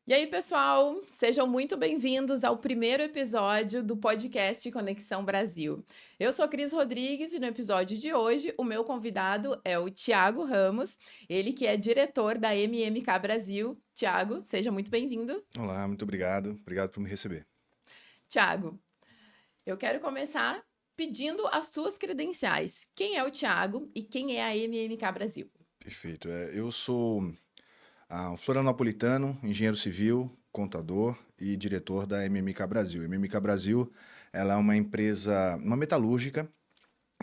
E aí, pessoal, sejam muito bem-vindos ao primeiro episódio do podcast Conexão Brasil. Eu sou Cris Rodrigues e no episódio de hoje o meu convidado é o Thiago Ramos, ele que é diretor da MMK Brasil. Thiago, seja muito bem-vindo. Olá, muito obrigado. Obrigado por me receber. Thiago, eu quero começar pedindo as tuas credenciais. Quem é o Thiago e quem é a MMK Brasil? Perfeito. Eu sou um florianopolitano, engenheiro civil, contador e diretor da MMK Brasil. A MMK Brasil, ela é uma empresa, uma metalúrgica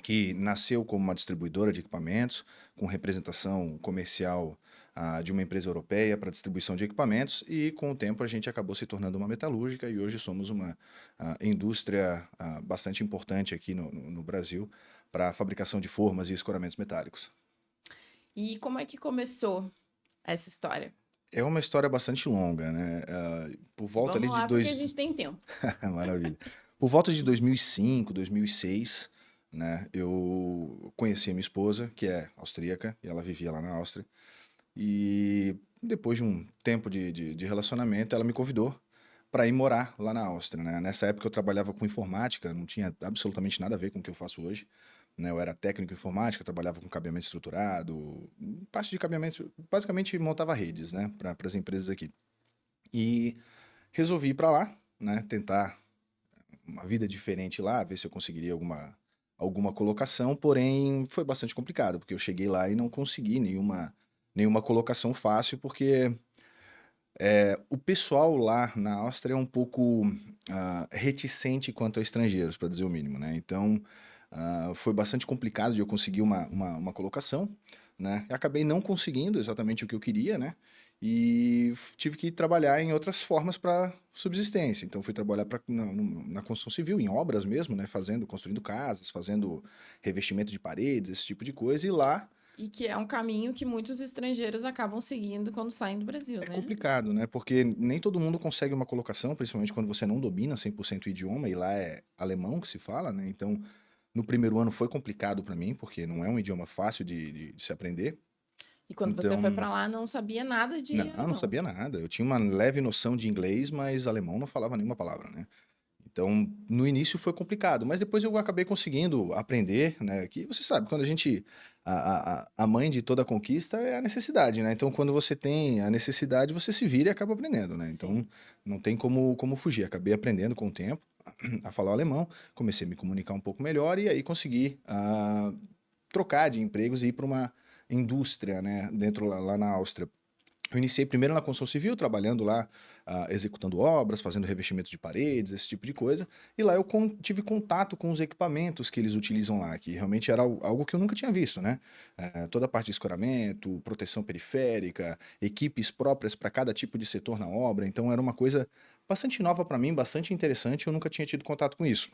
que nasceu como uma distribuidora de equipamentos, com representação comercial de uma empresa europeia para distribuição de equipamentos, e com o tempo a gente acabou se tornando uma metalúrgica e hoje somos uma indústria bastante importante aqui no Brasil para a fabricação de formas e escoramentos metálicos. E como é que começou essa história? É uma história bastante longa, né? Por volta ali Vamos de lá, porque a dois... gente tem tempo. Maravilha. Por volta de 2005, 2006, né? Eu conheci a minha esposa, que é austríaca, e ela vivia lá na Áustria. E depois de um tempo de relacionamento, ela me convidou para ir morar lá na Áustria, né? Nessa época eu trabalhava com informática, não tinha absolutamente nada a ver com o que eu faço hoje, né? Eu era técnico em informática, trabalhava com cabeamento estruturado, parte de cabeamento, basicamente montava redes, né, para as empresas aqui. E resolvi ir para lá, né, tentar uma vida diferente lá, ver se eu conseguiria alguma colocação, porém foi bastante complicado, porque eu cheguei lá e não consegui nenhuma colocação fácil, porque o pessoal lá na Áustria é um pouco reticente quanto a estrangeiros, para dizer o mínimo, né? Então, foi bastante complicado de eu conseguir uma colocação, né? E acabei não conseguindo exatamente o que eu queria, né? E tive que trabalhar em outras formas para subsistência. Então, fui trabalhar na construção civil, em obras mesmo, né? Construindo casas, fazendo revestimento de paredes, esse tipo de coisa. E lá E que é um caminho que muitos estrangeiros acabam seguindo quando saem do Brasil, é né? complicado, né? Porque nem todo mundo consegue uma colocação, principalmente quando você não domina 100% o idioma, e lá é alemão que se fala, né? Então, no primeiro ano foi complicado para mim, porque não é um idioma fácil de se aprender. E quando você foi Então, pra lá, não sabia nada de não alemão. sabia nada. Eu tinha uma leve noção de inglês, mas alemão não falava nenhuma palavra, né? Então, no início foi complicado, mas depois eu acabei conseguindo aprender, né? Que você sabe, quando a gente. A mãe de toda conquista é a necessidade, né? Então, quando você tem a necessidade, você se vira e acaba aprendendo, né? Sim. Então, não tem como fugir. Acabei aprendendo com o tempo a falar o alemão, comecei a me comunicar um pouco melhor e aí consegui trocar de empregos e ir para uma indústria, né? Dentro lá na Áustria. Eu iniciei primeiro na construção civil, trabalhando lá, executando obras, fazendo revestimento de paredes, esse tipo de coisa. E lá eu tive contato com os equipamentos que eles utilizam lá, que realmente era algo que eu nunca tinha visto, né? Toda a parte de escoramento, proteção periférica, equipes próprias para cada tipo de setor na obra. Então era uma coisa bastante nova para mim, bastante interessante. Eu nunca tinha tido contato com isso.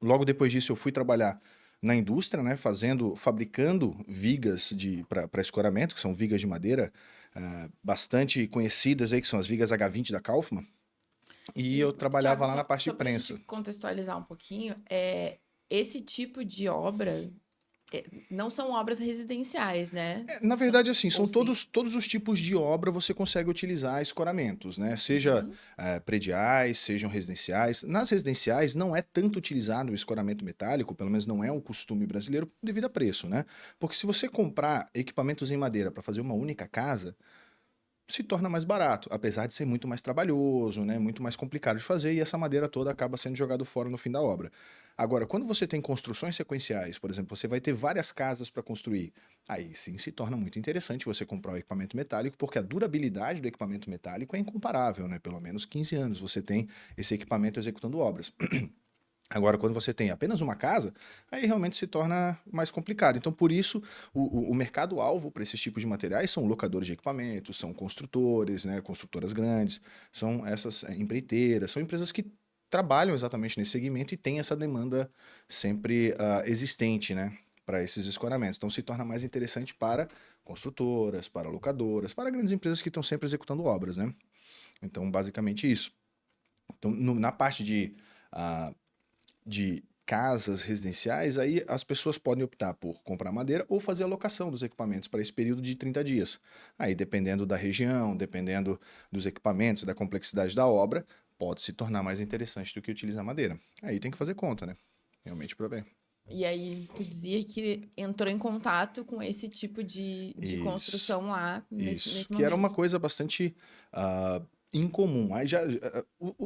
Logo depois disso, eu fui trabalhar na indústria, né, fabricando vigas para escoramento, que são vigas de madeira bastante conhecidas aí, que são as vigas H20 da Kaufmann. E E, eu trabalhava Thiago, lá na parte só de para a gente prensa. contextualizar um pouquinho, esse tipo de obra não são obras residenciais, né? Na verdade, assim, Ou são sim? todos os tipos de obra você consegue utilizar escoramentos, né? Seja Uhum. prediais, sejam residenciais. Nas residenciais não é tanto utilizado o escoramento metálico, pelo menos não é o costume brasileiro devido a preço, né? Porque se você comprar equipamentos em madeira para fazer uma única casa, se torna mais barato, apesar de ser muito mais trabalhoso, né, muito mais complicado de fazer, e essa madeira toda acaba sendo jogada fora no fim da obra. Agora, quando você tem construções sequenciais, por exemplo, você vai ter várias casas para construir, aí sim se torna muito interessante você comprar o equipamento metálico, porque a durabilidade do equipamento metálico é incomparável, né? Pelo menos 15 anos você tem esse equipamento executando obras. Agora, quando você tem apenas uma casa, aí realmente se torna mais complicado. Então, por isso, o mercado-alvo para esses tipos de materiais são locadores de equipamentos, são construtores, né, construtoras grandes, são essas empreiteiras, são empresas que trabalham exatamente nesse segmento e têm essa demanda sempre existente, né, para esses escoramentos. Então, se torna mais interessante para construtoras, para locadoras, para grandes empresas que estão sempre executando obras, né? Então, basicamente isso. Então, na parte de casas residenciais, aí as pessoas podem optar por comprar madeira ou fazer a locação dos equipamentos para esse período de 30 dias. Aí, dependendo da região, dependendo dos equipamentos, da complexidade da obra, pode se tornar mais interessante do que utilizar madeira. Aí tem que fazer conta, né? Realmente para ver. E aí, tu dizia que entrou em contato com esse tipo de Isso, construção lá isso. nesse Que era uma momento. coisa bastante incomum. Aí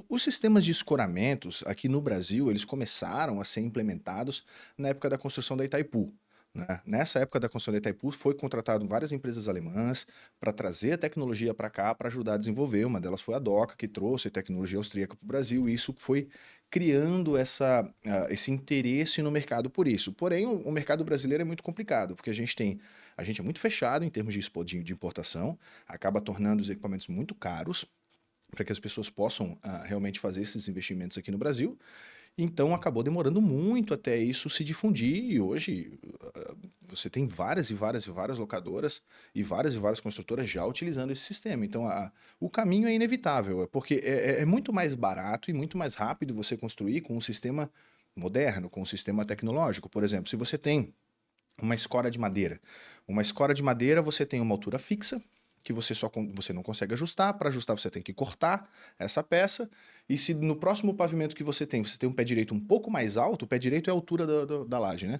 os sistemas de escoramentos aqui no Brasil, eles começaram a ser implementados na época da construção da Itaipu. Né? Nessa época da construção da Itaipu, foi contratado várias empresas alemãs para trazer a tecnologia para cá, para ajudar a desenvolver. Uma delas foi a Doca, que trouxe tecnologia austríaca para o Brasil, e isso foi criando esse interesse no mercado por isso. Porém, o mercado brasileiro é muito complicado, porque a gente é muito fechado em termos de importação, acaba tornando os equipamentos muito caros para que as pessoas possam realmente fazer esses investimentos aqui no Brasil. Então acabou demorando muito até isso se difundir e hoje você tem várias e várias e várias locadoras e várias construtoras já utilizando esse sistema. Então o caminho é inevitável, porque é muito mais barato e muito mais rápido você construir com um sistema moderno, com um sistema tecnológico. Por exemplo, se você tem uma escora de madeira. Uma escora de madeira você tem uma altura fixa, que você não consegue ajustar. Para ajustar, você tem que cortar essa peça. E se no próximo pavimento que você tem um pé direito um pouco mais alto, o pé direito é a altura da laje, né?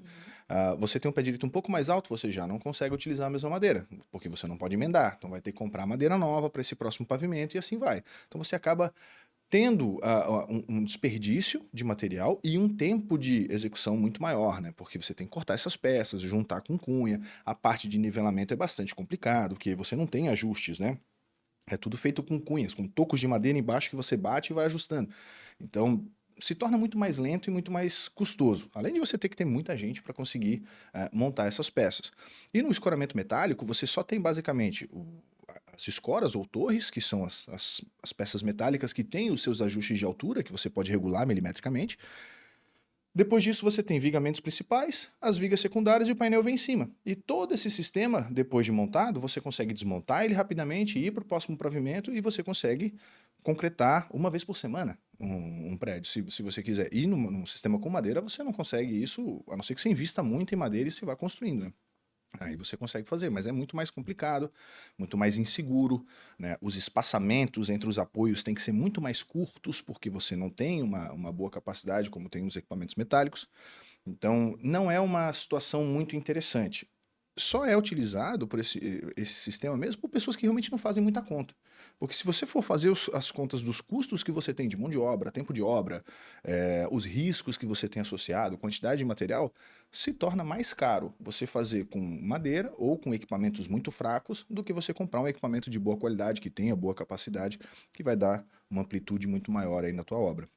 Você tem um pé direito um pouco mais alto, você já não consegue utilizar a mesma madeira, porque você não pode emendar. Então vai ter que comprar madeira nova para esse próximo pavimento e assim vai. Então você acaba tendo um desperdício de material e um tempo de execução muito maior, né? Porque você tem que cortar essas peças, juntar com cunha, a parte de nivelamento é bastante complicado, porque você não tem ajustes, né? É tudo feito com cunhas, com tocos de madeira embaixo que você bate e vai ajustando. Então, se torna muito mais lento e muito mais custoso. Além de você ter que ter muita gente para conseguir montar essas peças. E no escoramento metálico, você só tem basicamente as escoras ou torres, que são as peças metálicas que têm os seus ajustes de altura, que você pode regular milimetricamente. Depois disso, você tem vigamentos principais, as vigas secundárias e o painel vem em cima. E todo esse sistema, depois de montado, você consegue desmontar ele rapidamente, ir para o próximo pavimento e você consegue concretar uma vez por semana um prédio, se você quiser. E num sistema com madeira, você não consegue isso, a não ser que você invista muito em madeira e você vá construindo, né? Aí você consegue fazer, mas é muito mais complicado, muito mais inseguro, né? Os espaçamentos entre os apoios têm que ser muito mais curtos, porque você não tem uma boa capacidade, como tem nos equipamentos metálicos. Então, não é uma situação muito interessante. Só é utilizado por esse sistema mesmo por pessoas que realmente não fazem muita conta. Porque se você for fazer as contas dos custos que você tem de mão de obra, tempo de obra, os riscos que você tem associado, quantidade de material, se torna mais caro você fazer com madeira ou com equipamentos muito fracos do que você comprar um equipamento de boa qualidade, que tenha boa capacidade, que vai dar uma amplitude muito maior aí na tua obra.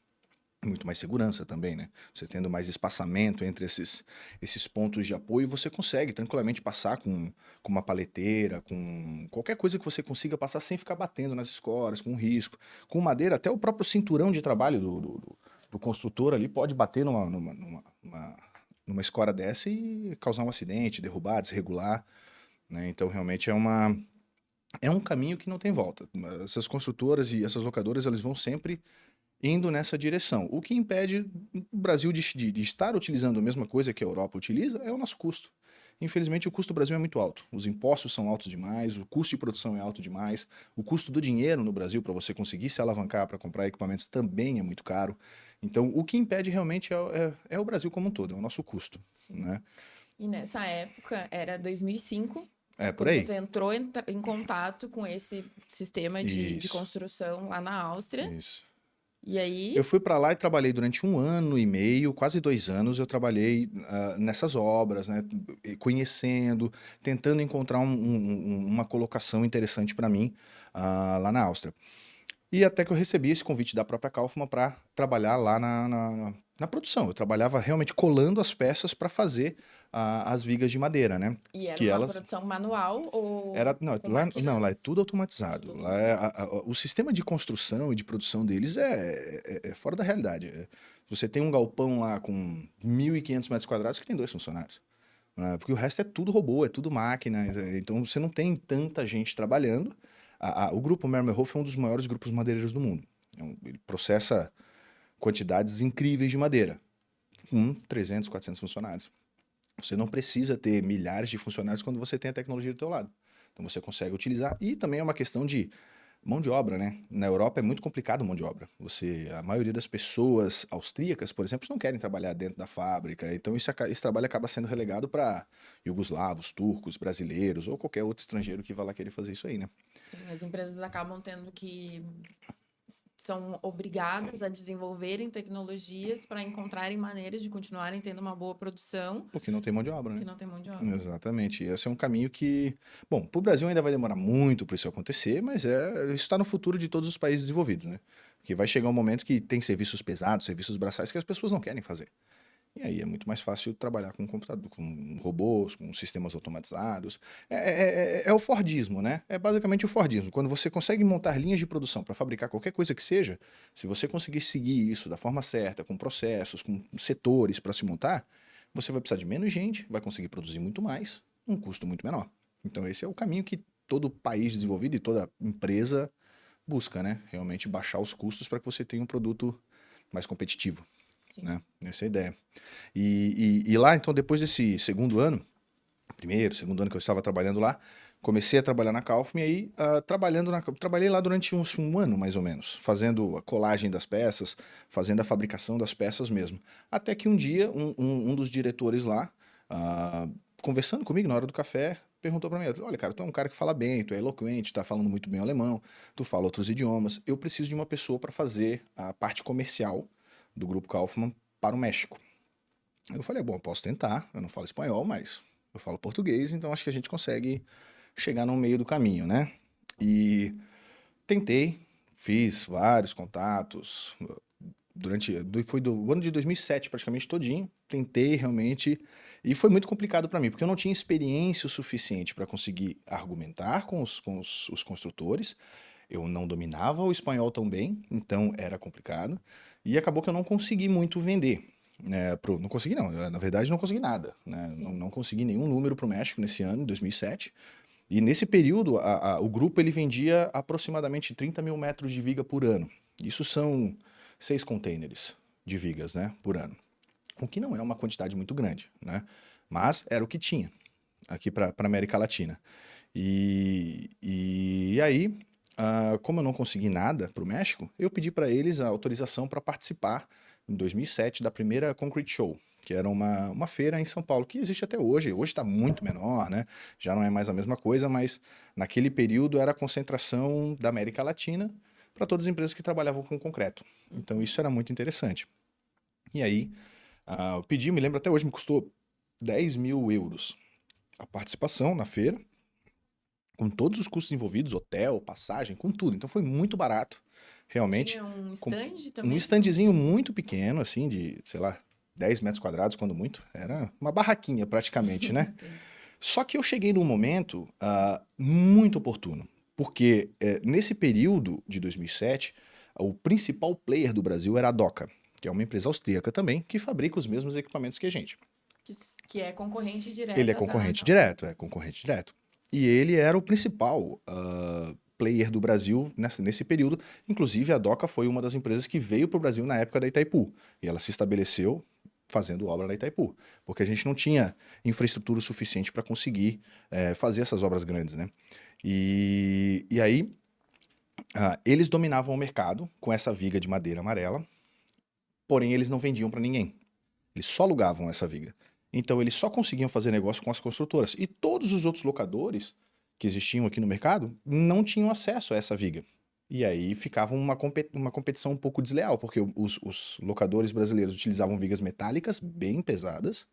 Muito mais segurança também, né? Você tendo mais espaçamento entre esses pontos de apoio, você consegue tranquilamente passar com uma paleteira, com qualquer coisa que você consiga passar sem ficar batendo nas escoras, com risco. Com madeira, até o próprio cinturão de trabalho do construtor ali pode bater numa escora dessa e causar um acidente, derrubar, desregular, né? Então, realmente é um caminho que não tem volta. Essas construtoras e essas locadoras, elas vão sempre indo nessa direção. O que impede o Brasil de estar utilizando a mesma coisa que a Europa utiliza é o nosso custo. Infelizmente, o custo do Brasil é muito alto. Os impostos são altos demais, o custo de produção é alto demais, o custo do dinheiro no Brasil para você conseguir se alavancar para comprar equipamentos também é muito caro. Então, o que impede realmente é o Brasil como um todo, é o nosso custo, Sim. né? E nessa época, era 2005, É por quando aí. você entrou em contato com esse sistema de Isso, construção lá na Áustria. isso. E aí, Eu fui para lá e trabalhei durante 1 ano e meio, quase 2 anos. Eu trabalhei nessas obras, né, conhecendo, tentando encontrar uma colocação interessante para mim lá na Áustria. E até que eu recebi esse convite da própria Kaufmann para trabalhar lá na produção. Eu trabalhava realmente colando as peças para fazer as vigas de madeira, né? e era Que uma elas produção manual ou não, com lá máquinas? é tudo automatizado. Tudo Lá é, automatizado. o sistema de construção e de produção deles é fora da realidade. Você tem um galpão lá com 1.500 metros quadrados que tem 2 funcionários, né? Porque o resto é tudo robô, é tudo máquina. Então você não tem tanta gente trabalhando. O grupo Mermerhof é um dos maiores grupos madeireiros do mundo. Ele processa quantidades incríveis de madeira. com 300, 400 funcionários. Você não precisa ter milhares de funcionários quando você tem a tecnologia do teu lado. Então você consegue utilizar. E também é uma questão de mão de obra, né? Na Europa é muito complicado mão de obra. A maioria das pessoas austríacas, por exemplo, não querem trabalhar dentro da fábrica. Então esse trabalho acaba sendo relegado para iugoslavos, turcos, brasileiros ou qualquer outro estrangeiro que vá lá querer fazer isso aí, né? Sim, as empresas acabam tendo que são obrigadas a desenvolverem tecnologias para encontrarem maneiras de continuarem tendo uma boa produção, Porque não tem mão de obra, né? porque não tem mão de obra. Exatamente. Esse é um caminho que, bom, para o Brasil ainda vai demorar muito para isso acontecer, mas isso está no futuro de todos os países desenvolvidos, né? Porque vai chegar um momento que tem serviços pesados, serviços braçais que as pessoas não querem fazer. E aí é muito mais fácil trabalhar com computador, com robôs, com sistemas automatizados. É o Fordismo, né? É basicamente o Fordismo. Quando você consegue montar linhas de produção para fabricar qualquer coisa que seja, se você conseguir seguir isso da forma certa, com processos, com setores para se montar, você vai precisar de menos gente, vai conseguir produzir muito mais, um custo muito menor. Então esse é o caminho que todo país desenvolvido e toda empresa busca, né? Realmente baixar os custos para que você tenha um produto mais competitivo. Sim. Né? Essa é a ideia. E lá, então, depois desse segundo ano que eu estava trabalhando lá, comecei a trabalhar na Kaufman e aí, trabalhei lá durante um ano, mais ou menos, fazendo a colagem das peças, fazendo a fabricação das peças mesmo. Até que um dia, um dos diretores lá, conversando comigo na hora do café, perguntou para mim, olha, cara, tu é um cara que fala bem, tu é eloquente, tá falando muito bem o alemão, tu fala outros idiomas, eu preciso de uma pessoa para fazer a parte comercial do Grupo Kaufman para o México. Eu falei, bom, eu posso tentar, eu não falo espanhol, mas eu falo português, então acho que a gente consegue chegar no meio do caminho, né? E tentei, fiz vários contatos, foi do ano de 2007 praticamente todinho, tentei realmente, e foi muito complicado para mim, porque eu não tinha experiência o suficiente para conseguir argumentar com os construtores, eu não dominava o espanhol tão bem, então era complicado, e acabou que eu não consegui muito vender. Não consegui não, na verdade não consegui nada, né? Não consegui nenhum número para o México nesse ano, em 2007. E nesse período, o grupo ele vendia aproximadamente 30 mil metros de viga por ano. Isso são 6 containers de vigas, né, por ano. O que não é uma quantidade muito grande, né? Mas era o que tinha aqui para a América Latina. E aí, como eu não consegui nada para o México, eu pedi para eles a autorização para participar em 2007 da primeira Concrete Show, que era uma feira em São Paulo, que existe até hoje. Hoje está muito menor, né? Já não é mais a mesma coisa, mas naquele período era a concentração da América Latina para todas as empresas que trabalhavam com concreto. Então isso era muito interessante. E aí, eu pedi, me lembro até hoje, me custou 10 mil euros a participação na feira, com todos os custos envolvidos, hotel, passagem, com tudo. Então foi muito barato, realmente. Tinha um stand também? Um standzinho muito pequeno, assim, de, sei lá, 10 metros quadrados, quando muito. Era uma barraquinha, praticamente, né? Só que eu cheguei num momento muito oportuno, porque nesse período de 2007, o principal player do Brasil era a Doca, que é uma empresa austríaca também, que fabrica os mesmos equipamentos que a gente. Que é concorrente direto. Ele é concorrente direto, E ele era o principal player do Brasil nesse período. Inclusive, a Doca foi uma das empresas que veio para o Brasil na época da Itaipu. E ela se estabeleceu fazendo obra na Itaipu, porque a gente não tinha infraestrutura suficiente para conseguir fazer essas obras grandes, né? E aí, eles dominavam o mercado com essa viga de madeira amarela, porém eles não vendiam para ninguém. Eles só alugavam essa viga. Então, eles só conseguiam fazer negócio com as construtoras. E todos os outros locadores que existiam aqui no mercado não tinham acesso a essa viga. E aí ficava uma competição um pouco desleal, porque os locadores brasileiros utilizavam vigas metálicas bem pesadas,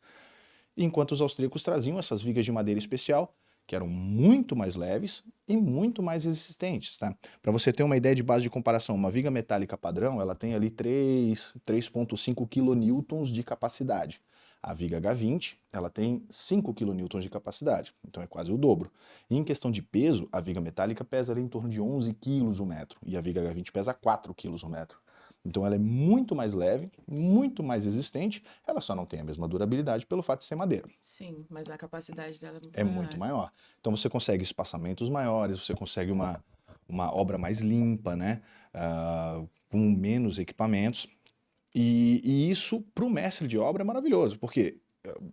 enquanto os austríacos traziam essas vigas de madeira especial, que eram muito mais leves e muito mais resistentes, tá? Para você ter uma ideia de base de comparação, uma viga metálica padrão, ela tem ali 3,5 kN de capacidade. A viga H20, ela tem 5 kN de capacidade, então é quase o dobro. E em questão de peso, a viga metálica pesa ali em torno de 11 kg o metro, e a viga H20 pesa 4 kg o metro. Então ela é muito mais leve, muito mais resistente, ela só não tem a mesma durabilidade pelo fato de ser madeira. Sim, mas a capacidade dela é muito maior. Então você consegue espaçamentos maiores, você consegue uma obra mais limpa, né? Com menos equipamentos. E isso, para o mestre de obra, é maravilhoso, porque,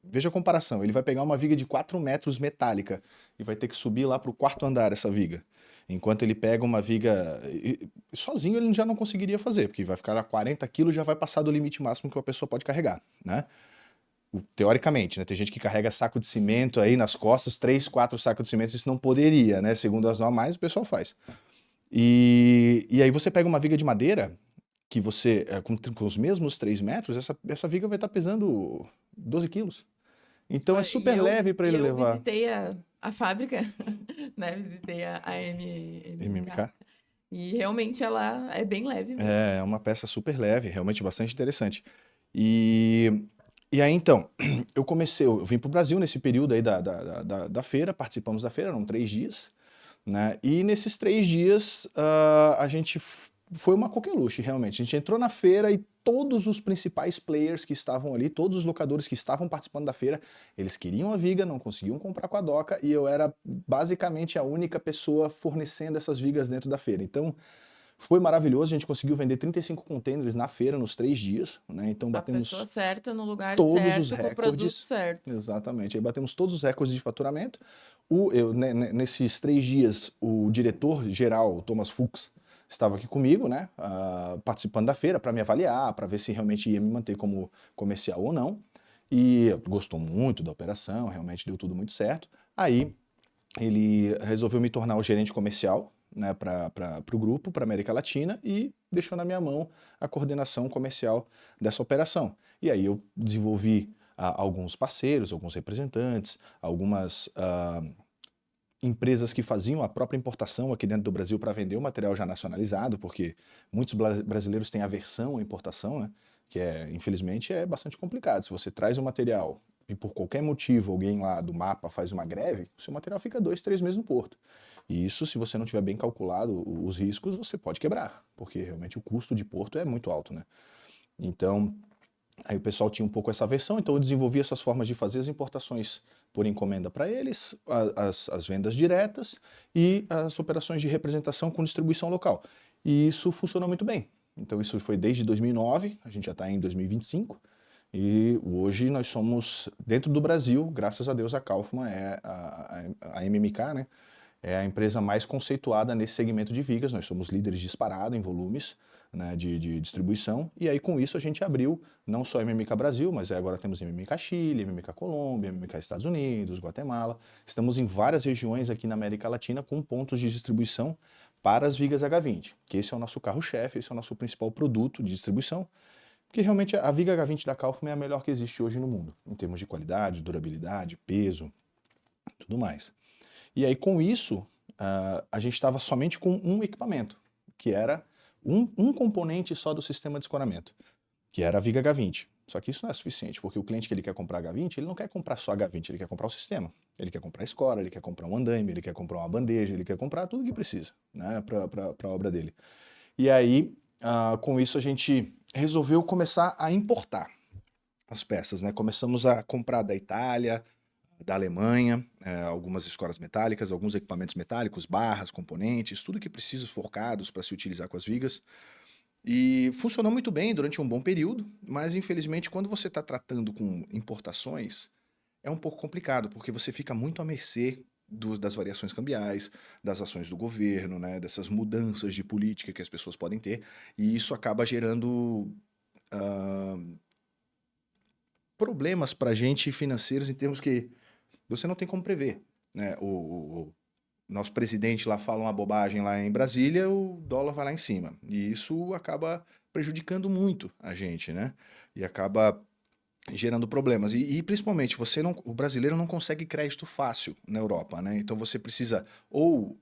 veja a comparação, ele vai pegar uma viga de 4 metros metálica e vai ter que subir lá para o quarto andar essa viga. Enquanto ele pega uma viga. Sozinho ele já não conseguiria fazer, porque vai ficar a 40 quilos e já vai passar do limite máximo que uma pessoa pode carregar, né? Teoricamente, né? Tem gente que carrega saco de cimento aí nas costas, 3, 4 sacos de cimento, isso não poderia, né? Segundo as normais, o pessoal faz. E aí você pega uma viga de madeira, que você, com os mesmos 3 metros, essa viga vai estar pesando 12 quilos. Então é Olha, super leve para ele eu levar. visitei a fábrica, né? Visitei a MMK. MMK? E realmente ela é bem leve mesmo. É uma peça super leve, realmente bastante interessante. E, e aí então, eu vim para o Brasil nesse período aí da feira, participamos da feira, eram 3 dias, né? E nesses 3 dias a gente foi uma coqueluche, realmente. A gente entrou na feira e todos os principais players que estavam ali, todos os locadores que estavam participando da feira, eles queriam a viga, não conseguiam comprar com a Doca e eu era basicamente a única pessoa fornecendo essas vigas dentro da feira. Então foi maravilhoso, a gente conseguiu vender 35 containers na feira nos 3 dias, né? Então A pessoa batemos certa no lugar todos os certo, com o produto recordes. certo. Exatamente, aí batemos todos os recordes de faturamento. Nesses 3 dias, o diretor-geral, o Thomas Fuchs, estava aqui comigo, né, participando da feira para me avaliar, para ver se realmente ia me manter como comercial ou não. E gostou muito da operação, realmente deu tudo muito certo. Aí ele resolveu me tornar o gerente comercial, né, para o grupo, para a América Latina, e deixou na minha mão a coordenação comercial dessa operação. E aí eu desenvolvi alguns parceiros, alguns representantes, algumas empresas que faziam a própria importação aqui dentro do Brasil para vender o material já nacionalizado, porque muitos brasileiros têm aversão à importação, né, que infelizmente é bastante complicado. Se você traz um material e por qualquer motivo alguém lá do mapa faz uma greve, o seu material fica 2, 3 meses no porto. E isso, se você não tiver bem calculado os riscos, você pode quebrar, porque realmente o custo de porto é muito alto, né? Então, aí o pessoal tinha um pouco essa versão, então eu desenvolvi essas formas de fazer as importações por encomenda para eles, as vendas diretas e as operações de representação com distribuição local. E isso funcionou muito bem. Então isso foi desde 2009, a gente já está em 2025, e hoje nós somos, dentro do Brasil, graças a Deus, a Kaufmann é a MMK, né? É a empresa mais conceituada nesse segmento de vigas. Nós somos líderes disparado em volumes, né, de distribuição. E aí, com isso, a gente abriu não só MMK Brasil, mas agora temos MMK Chile, MMK Colômbia, MMK Estados Unidos, Guatemala. Estamos em várias regiões aqui na América Latina com pontos de distribuição para as vigas H20, que esse é o nosso carro-chefe, esse é o nosso principal produto de distribuição. Porque realmente a viga H20 da Kaufmann é a melhor que existe hoje no mundo, em termos de qualidade, durabilidade, peso, tudo mais. E aí, com isso, a gente estava somente com um equipamento, que era um componente só do sistema de escoramento, que era a viga H20. Só que isso não é suficiente, porque o cliente que ele quer comprar H20, ele não quer comprar só H20, ele quer comprar o sistema. Ele quer comprar a escora, ele quer comprar um andaime, ele quer comprar uma bandeja, ele quer comprar tudo que precisa, né, para a obra dele. E aí, com isso, a gente resolveu começar a importar as peças, né? Começamos a comprar da Itália, da Alemanha, algumas escoras metálicas, alguns equipamentos metálicos, barras, componentes, tudo que precisa, forcados para se utilizar com as vigas. E funcionou muito bem durante um bom período, mas infelizmente quando você está tratando com importações, é um pouco complicado, porque você fica muito à mercê das variações cambiais, das ações do governo, né, dessas mudanças de política que as pessoas podem ter, e isso acaba gerando problemas para a gente financeiros em termos que você não tem como prever, né? O nosso presidente lá fala uma bobagem lá em Brasília, o dólar vai lá em cima. E isso acaba prejudicando muito a gente, né? E acaba gerando problemas. E principalmente, o brasileiro não consegue crédito fácil na Europa, né? Então você precisa ou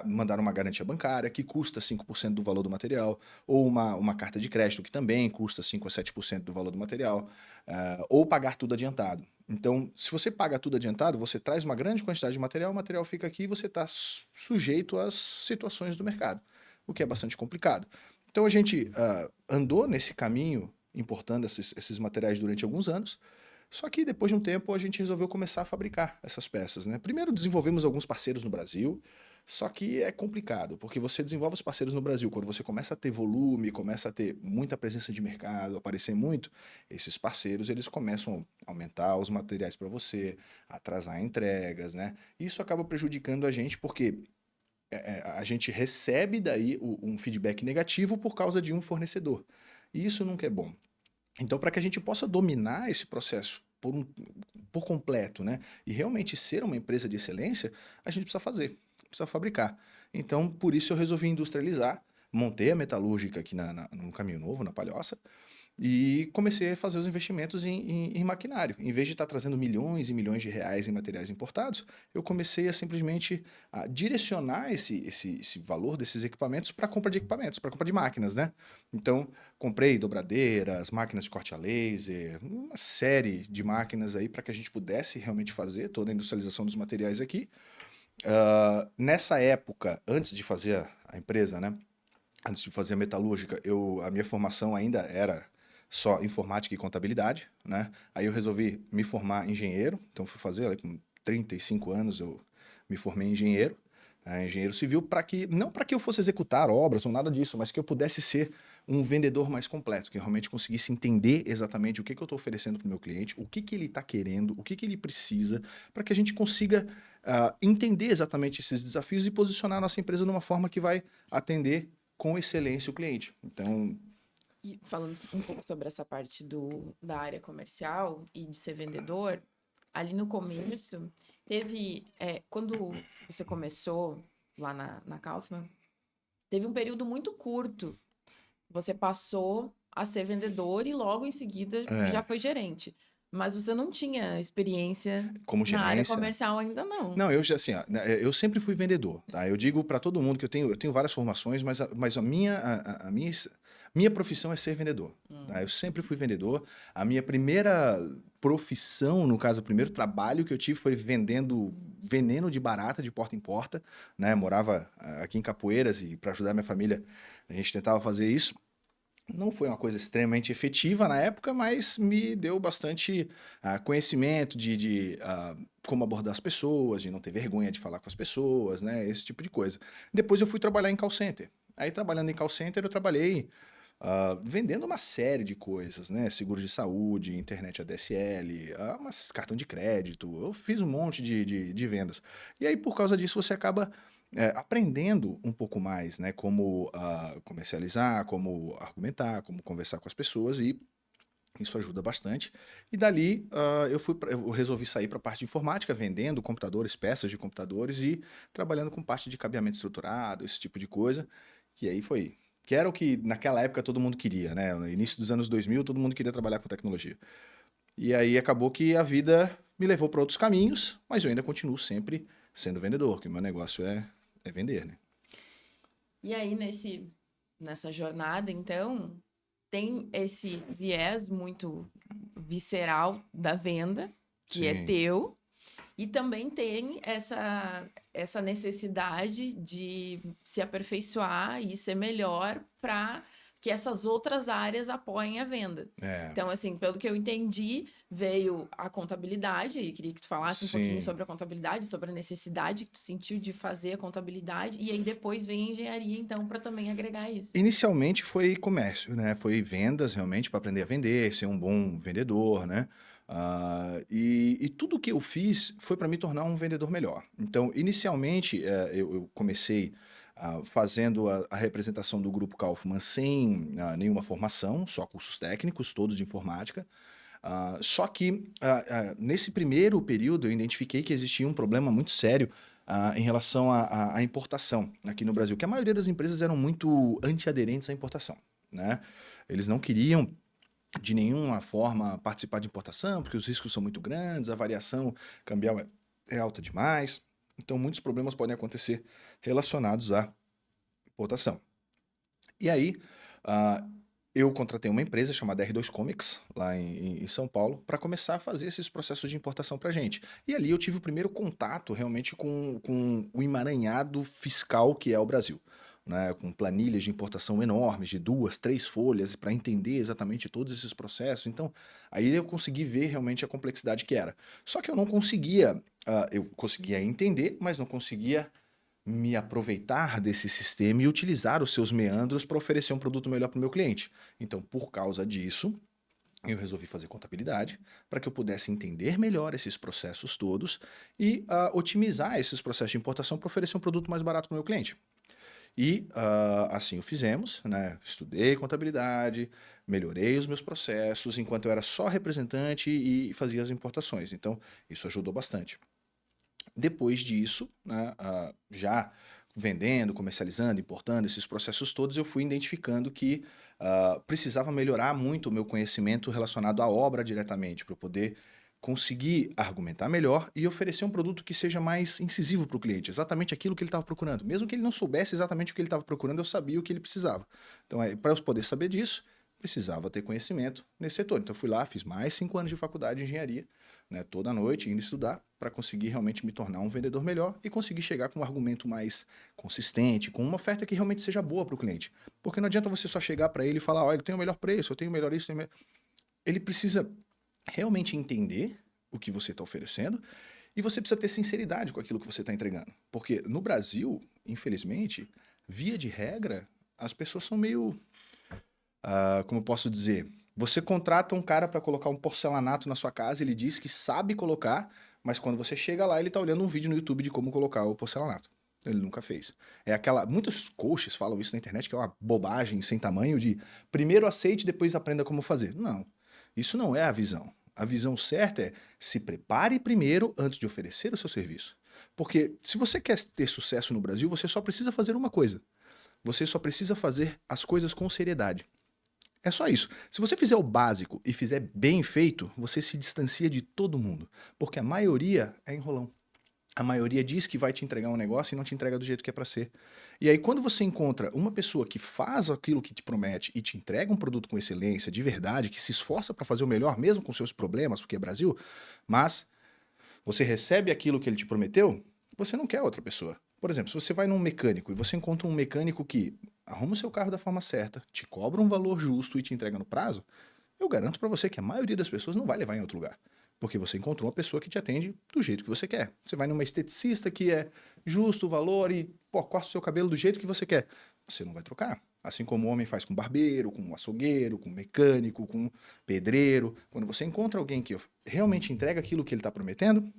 mandar uma garantia bancária, que custa 5% do valor do material, ou uma carta de crédito, que também custa 5 a 7% do valor do material, ou pagar tudo adiantado. Então, se você paga tudo adiantado, você traz uma grande quantidade de material, o material fica aqui e você está sujeito às situações do mercado, o que é bastante complicado. Então, a gente andou nesse caminho, importando esses materiais durante alguns anos, só que depois de um tempo a gente resolveu começar a fabricar essas peças, né? Primeiro desenvolvemos alguns parceiros no Brasil, Só que é complicado, porque você desenvolve os parceiros no Brasil. Quando você começa a ter volume, começa a ter muita presença de mercado, aparecer muito, esses parceiros eles começam a aumentar os materiais para você, atrasar entregas, né? Isso acaba prejudicando a gente porque a gente recebe daí um feedback negativo por causa de um fornecedor. E isso nunca é bom. Então, para que a gente possa dominar esse processo por completo, né? E realmente ser uma empresa de excelência, a gente precisa fazer, precisa fabricar. Então, por isso eu resolvi industrializar, montei a metalúrgica aqui no Caminho Novo, na Palhoça, e comecei a fazer os investimentos em maquinário. Em vez de estar trazendo milhões e milhões de reais em materiais importados, eu comecei a simplesmente direcionar esse valor desses equipamentos para compra de equipamentos, para compra de máquinas, né? Então, comprei dobradeiras, máquinas de corte a laser, uma série de máquinas aí para que a gente pudesse realmente fazer toda a industrialização dos materiais aqui. Nessa época, antes de fazer a empresa, né? Antes de fazer a metalúrgica, a minha formação ainda era só informática e contabilidade, né? Aí eu resolvi me formar engenheiro, então fui fazer, com 35 anos eu me formei em engenheiro, engenheiro civil, não para que eu fosse executar obras ou nada disso, mas que eu pudesse ser um vendedor mais completo, que eu realmente conseguisse entender exatamente o que eu estou oferecendo para o meu cliente, o que ele está querendo, o que ele precisa, para que a gente consiga entender exatamente esses desafios e posicionar a nossa empresa de uma forma que vai atender com excelência o cliente. Então, E falando um pouco sobre essa parte da área comercial e de ser vendedor, ali no começo, quando você começou lá na Kaufmann, teve um período muito curto. Você passou a ser vendedor e logo em seguida já foi gerente. Mas você não tinha experiência como na área gerência, comercial ainda não. não, eu já assim, eu sempre fui vendedor, tá? Eu digo para todo mundo que eu tenho várias formações, mas a minha profissão é ser vendedor, tá? Eu sempre fui vendedor. A minha primeira profissão, no caso, o primeiro trabalho que eu tive foi vendendo veneno de barata de porta em porta, né? Morava aqui em Capoeiras e para ajudar minha família, a gente tentava fazer isso. Não foi uma coisa extremamente efetiva na época, mas me deu bastante conhecimento de como abordar as pessoas, de não ter vergonha de falar com as pessoas, né? Esse tipo de coisa. Depois eu fui trabalhar em call center. Aí, trabalhando em call center, eu trabalhei vendendo uma série de coisas, né? Seguro de saúde, internet ADSL, cartão de crédito. Eu fiz um monte de vendas. E aí, por causa disso, você acaba aprendendo um pouco mais, né? Como comercializar, como argumentar, como conversar com as pessoas e isso ajuda bastante. E dali eu resolvi sair para a parte de informática, vendendo computadores, peças de computadores e trabalhando com parte de cabeamento estruturado, esse tipo de coisa. Que aí foi. Que era o que naquela época todo mundo queria, né? No início dos anos 2000, todo mundo queria trabalhar com tecnologia. E aí acabou que a vida me levou para outros caminhos, mas eu ainda continuo sempre sendo vendedor, que o meu negócio é vender, né? E aí, nessa jornada, então, tem esse viés muito visceral da venda, que é Sim. teu, e também tem essa necessidade de se aperfeiçoar e ser melhor para que essas outras áreas apoiem a venda. É, Então, assim, pelo que eu entendi, veio a contabilidade, e queria que tu falasse um pouquinho sim. sobre a contabilidade, sobre a necessidade que tu sentiu de fazer a contabilidade, e aí depois vem a engenharia, então, para também agregar isso. Inicialmente foi comércio, né? Foi vendas realmente para aprender a vender, ser um bom vendedor, né? E tudo que eu fiz foi para me tornar um vendedor melhor. Então, inicialmente, eu comecei fazendo a representação do Grupo Kaufmann sem nenhuma formação, só cursos técnicos, todos de informática. Só que nesse primeiro período eu identifiquei que existia um problema muito sério em relação à importação aqui no Brasil, que a maioria das empresas eram muito antiaderentes à importação, né? Eles não queriam de nenhuma forma participar de importação, porque os riscos são muito grandes, a variação cambial é alta demais. Então, muitos problemas podem acontecer relacionados à importação. E aí, ah, eu contratei uma empresa chamada R2 Comics, lá em São Paulo, para começar a fazer esses processos de importação para gente. E ali eu tive o primeiro contato realmente com o emaranhado fiscal que é o Brasil. Né, com planilhas de importação enormes, de 2, 3 folhas, para entender exatamente todos esses processos. Então, aí eu consegui ver realmente a complexidade que era. Só que eu não conseguia, eu conseguia entender, mas não conseguia me aproveitar desse sistema e utilizar os seus meandros para oferecer um produto melhor para o meu cliente. Então, por causa disso, eu resolvi fazer contabilidade para que eu pudesse entender melhor esses processos todos e otimizar esses processos de importação para oferecer um produto mais barato para o meu cliente. E assim o fizemos, né? Estudei contabilidade, melhorei os meus processos enquanto eu era só representante e fazia as importações. Então, isso ajudou bastante. Depois disso, né, já vendendo, comercializando, importando esses processos todos, eu fui identificando que precisava melhorar muito o meu conhecimento relacionado à obra diretamente, para eu poder conseguir argumentar melhor e oferecer um produto que seja mais incisivo para o cliente, exatamente aquilo que ele estava procurando. Mesmo que ele não soubesse exatamente o que ele estava procurando, eu sabia o que ele precisava. Então, para eu poder saber disso, precisava ter conhecimento nesse setor. Então, eu fui lá, fiz mais 5 anos de faculdade de engenharia, né, toda noite, indo estudar, para conseguir realmente me tornar um vendedor melhor e conseguir chegar com um argumento mais consistente, com uma oferta que realmente seja boa para o cliente. Porque não adianta você só chegar para ele e falar, olha, eu tenho o melhor preço, eu tenho o melhor isso, ele precisa realmente entender o que você está oferecendo e você precisa ter sinceridade com aquilo que você está entregando. Porque no Brasil, infelizmente, via de regra, as pessoas são meio, como eu posso dizer, você contrata um cara para colocar um porcelanato na sua casa, ele diz que sabe colocar, mas quando você chega lá, ele está olhando um vídeo no YouTube de como colocar o porcelanato. Ele nunca fez. É aquela. Muitos coaches falam isso na internet, que é uma bobagem sem tamanho de primeiro aceite, depois aprenda como fazer. Não. Isso não é a visão. A visão certa é se prepare primeiro antes de oferecer o seu serviço. Porque se você quer ter sucesso no Brasil, você só precisa fazer uma coisa. Você só precisa fazer as coisas com seriedade. É só isso. Se você fizer o básico e fizer bem feito, você se distancia de todo mundo. Porque a maioria é enrolão. A maioria diz que vai te entregar um negócio e não te entrega do jeito que é para ser. E aí, quando você encontra uma pessoa que faz aquilo que te promete e te entrega um produto com excelência, de verdade, que se esforça para fazer o melhor, mesmo com seus problemas, porque é Brasil, mas você recebe aquilo que ele te prometeu, você não quer outra pessoa. Por exemplo, se você vai num mecânico e você encontra um mecânico que arruma o seu carro da forma certa, te cobra um valor justo e te entrega no prazo, eu garanto para você que a maioria das pessoas não vai levar em outro lugar. Porque você encontrou uma pessoa que te atende do jeito que você quer. Você vai numa esteticista que é justo o valor e corta o seu cabelo do jeito que você quer. Você não vai trocar. Assim como o homem faz com barbeiro, com açougueiro, com mecânico, com pedreiro. Quando você encontra alguém que realmente entrega aquilo que ele está prometendo,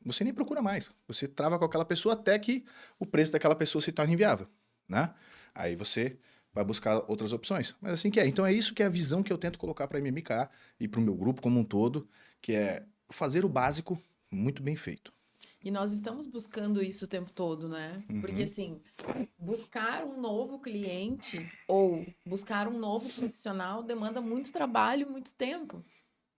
você nem procura mais. Você trava com aquela pessoa até que o preço daquela pessoa se torne inviável, né? Aí você vai buscar outras opções. Mas assim que é. Então é isso que é a visão que eu tento colocar para a MMK e para o meu grupo como um todo, que é fazer o básico muito bem feito. E nós estamos buscando isso o tempo todo, né? Porque, assim, buscar um novo cliente ou buscar um novo profissional demanda muito trabalho e muito tempo.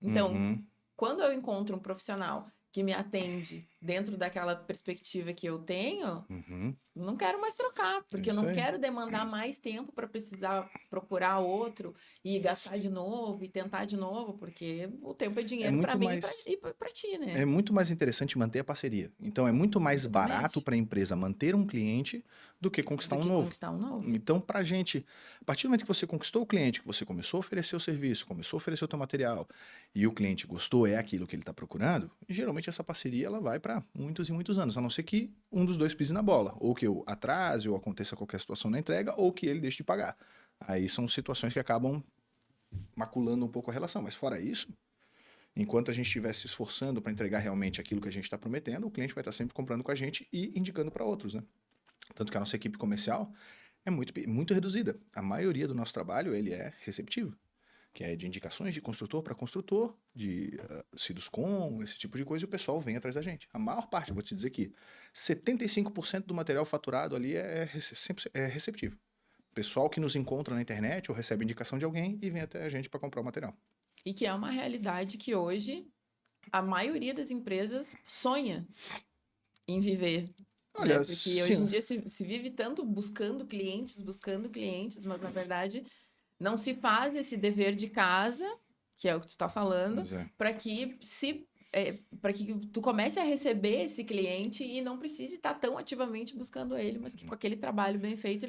Então, quando eu encontro um profissional que me atende dentro daquela perspectiva que eu tenho, não quero mais trocar, porque eu não quero demandar mais tempo para precisar procurar outro e gastar de novo e tentar de novo, porque o tempo é dinheiro para mim e para ti, né? É muito mais interessante manter a parceria. Então, é muito mais barato para a empresa manter um cliente do que conquistar um novo. Então, para a gente, a partir do momento que você conquistou o cliente, que você começou a oferecer o serviço, começou a oferecer o teu material e o cliente gostou, é aquilo que ele está procurando, geralmente essa parceria ela vai para muitos e muitos anos, a não ser que um dos dois pise na bola, ou que eu atrase, ou aconteça qualquer situação na entrega, ou que ele deixe de pagar. Aí são situações que acabam maculando um pouco a relação, mas fora isso, enquanto a gente estiver se esforçando para entregar realmente aquilo que a gente está prometendo, o cliente vai estar sempre comprando com a gente e indicando para outros, né? Tanto que a nossa equipe comercial é muito reduzida. A maioria do nosso trabalho ele é receptivo, que é de indicações de construtor para construtor, de Siduscom, esse tipo de coisa, e o pessoal vem atrás da gente. A maior parte, vou te dizer que 75% do material faturado ali sempre é receptivo. Pessoal que nos encontra na internet ou recebe indicação de alguém e vem até a gente para comprar o material. E que é uma realidade que hoje a maioria das empresas sonha em viver. Olha, né? Porque hoje em dia se vive tanto buscando clientes, mas na verdade não se faz esse dever de casa, que é o que tu está falando, para que tu comece a receber esse cliente e não precise estar tão ativamente buscando ele, mas que com aquele trabalho bem feito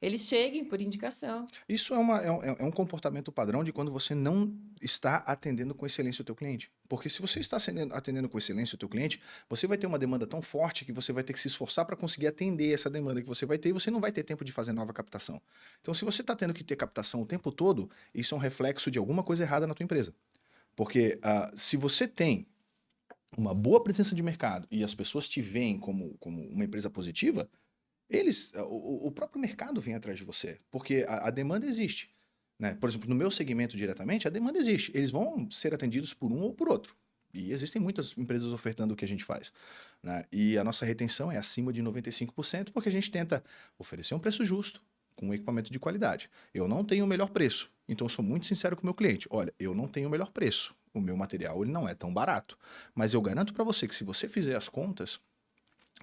eles cheguem por indicação. Isso é um comportamento padrão de quando você não está atendendo com excelência o teu cliente. Porque se você está atendendo com excelência o teu cliente, você vai ter uma demanda tão forte que você vai ter que se esforçar para conseguir atender essa demanda que você vai ter e você não vai ter tempo de fazer nova captação. Então, se você está tendo que ter captação o tempo todo, isso é um reflexo de alguma coisa errada na tua empresa. Porque se você tem uma boa presença de mercado e as pessoas te veem como uma empresa positiva, o próprio mercado vem atrás de você, porque a demanda existe. Né? Por exemplo, no meu segmento diretamente, a demanda existe. Eles vão ser atendidos por um ou por outro. E existem muitas empresas ofertando o que a gente faz. Né? E a nossa retenção é acima de 95%, porque a gente tenta oferecer um preço justo, com um equipamento de qualidade. Eu não tenho o melhor preço, então eu sou muito sincero com o meu cliente. Olha, eu não tenho o melhor preço. O meu material ele não é tão barato. Mas eu garanto para você que se você fizer as contas,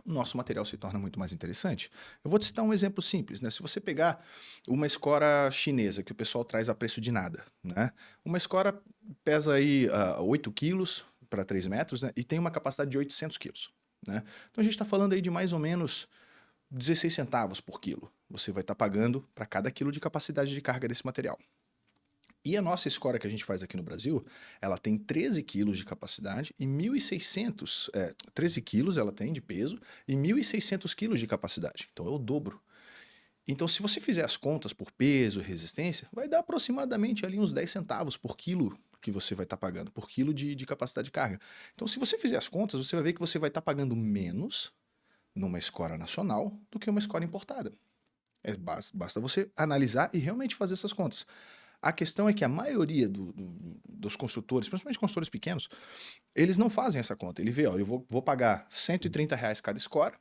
o nosso material se torna muito mais interessante. Eu vou te citar um exemplo simples, né? Se você pegar uma escora chinesa que o pessoal traz a preço de nada, né? Uma escora pesa aí 8 quilos para 3 metros, né? E tem uma capacidade de 800 quilos, né? Então a gente está falando aí de mais ou menos 16 centavos por quilo. Você vai estar pagando para cada quilo de capacidade de carga desse material. E a nossa escora que a gente faz aqui no Brasil, ela tem 13 quilos de capacidade e 1.600, 13 quilos ela tem de peso e 1.600 quilos de capacidade. Então é o dobro. Então se você fizer as contas por peso e resistência, vai dar aproximadamente ali uns 10 centavos por quilo que você vai estar pagando, por quilo de capacidade de carga. Então se você fizer as contas, você vai ver que você vai estar pagando menos numa escora nacional do que uma escora importada. Basta você analisar e realmente fazer essas contas. A questão é que a maioria dos construtores, principalmente construtores pequenos, eles não fazem essa conta. Ele vê, olha, eu vou pagar R$ 130 cada score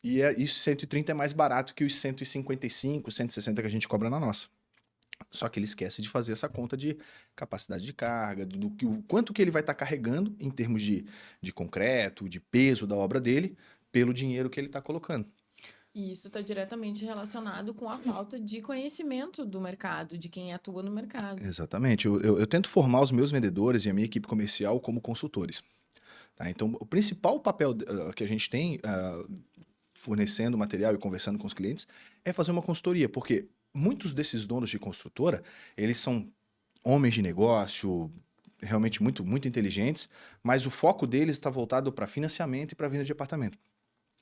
e isso 130 é mais barato que os 155, 160 que a gente cobra na nossa. Só que ele esquece de fazer essa conta de capacidade de carga, o quanto que ele vai estar carregando em termos de concreto, de peso da obra dele, pelo dinheiro que ele está colocando. E isso está diretamente relacionado com a falta de conhecimento do mercado, de quem atua no mercado. Exatamente. Eu tento formar os meus vendedores e a minha equipe comercial como consultores. Tá? Então, o principal papel que a gente tem fornecendo material e conversando com os clientes é fazer uma consultoria, porque muitos desses donos de construtora, eles são homens de negócio, realmente muito, muito inteligentes, mas o foco deles está voltado para financiamento e para venda de apartamento.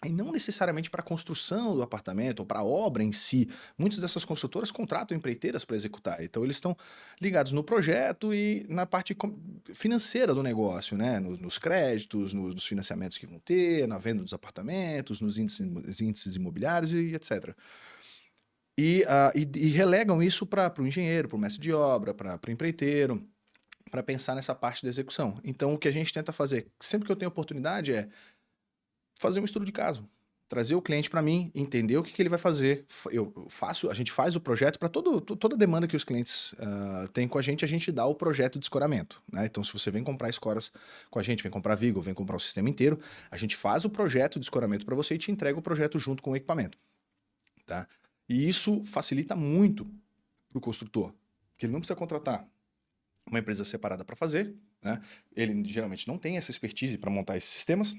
E não necessariamente para a construção do apartamento ou para a obra em si. Muitas dessas construtoras contratam empreiteiras para executar. Então, eles estão ligados no projeto e na parte financeira do negócio, né? Nos créditos, nos financiamentos que vão ter, na venda dos apartamentos, nos índices imobiliários e etc. E relegam isso para o engenheiro, para o mestre de obra, para o empreiteiro, para pensar nessa parte da execução. Então, o que a gente tenta fazer, sempre que eu tenho oportunidade, é fazer um estudo de caso. Trazer o cliente para mim, entender o que ele vai fazer. A gente faz o projeto para toda demanda que os clientes têm com a gente dá o projeto de escoramento. Né? Então, se você vem comprar escoras com a gente, vem comprar Vigo, vem comprar o sistema inteiro, a gente faz o projeto de escoramento para você e te entrega o projeto junto com o equipamento. Tá? E isso facilita muito para o construtor, porque ele não precisa contratar uma empresa separada para fazer. Né? Ele geralmente não tem essa expertise para montar esses sistemas.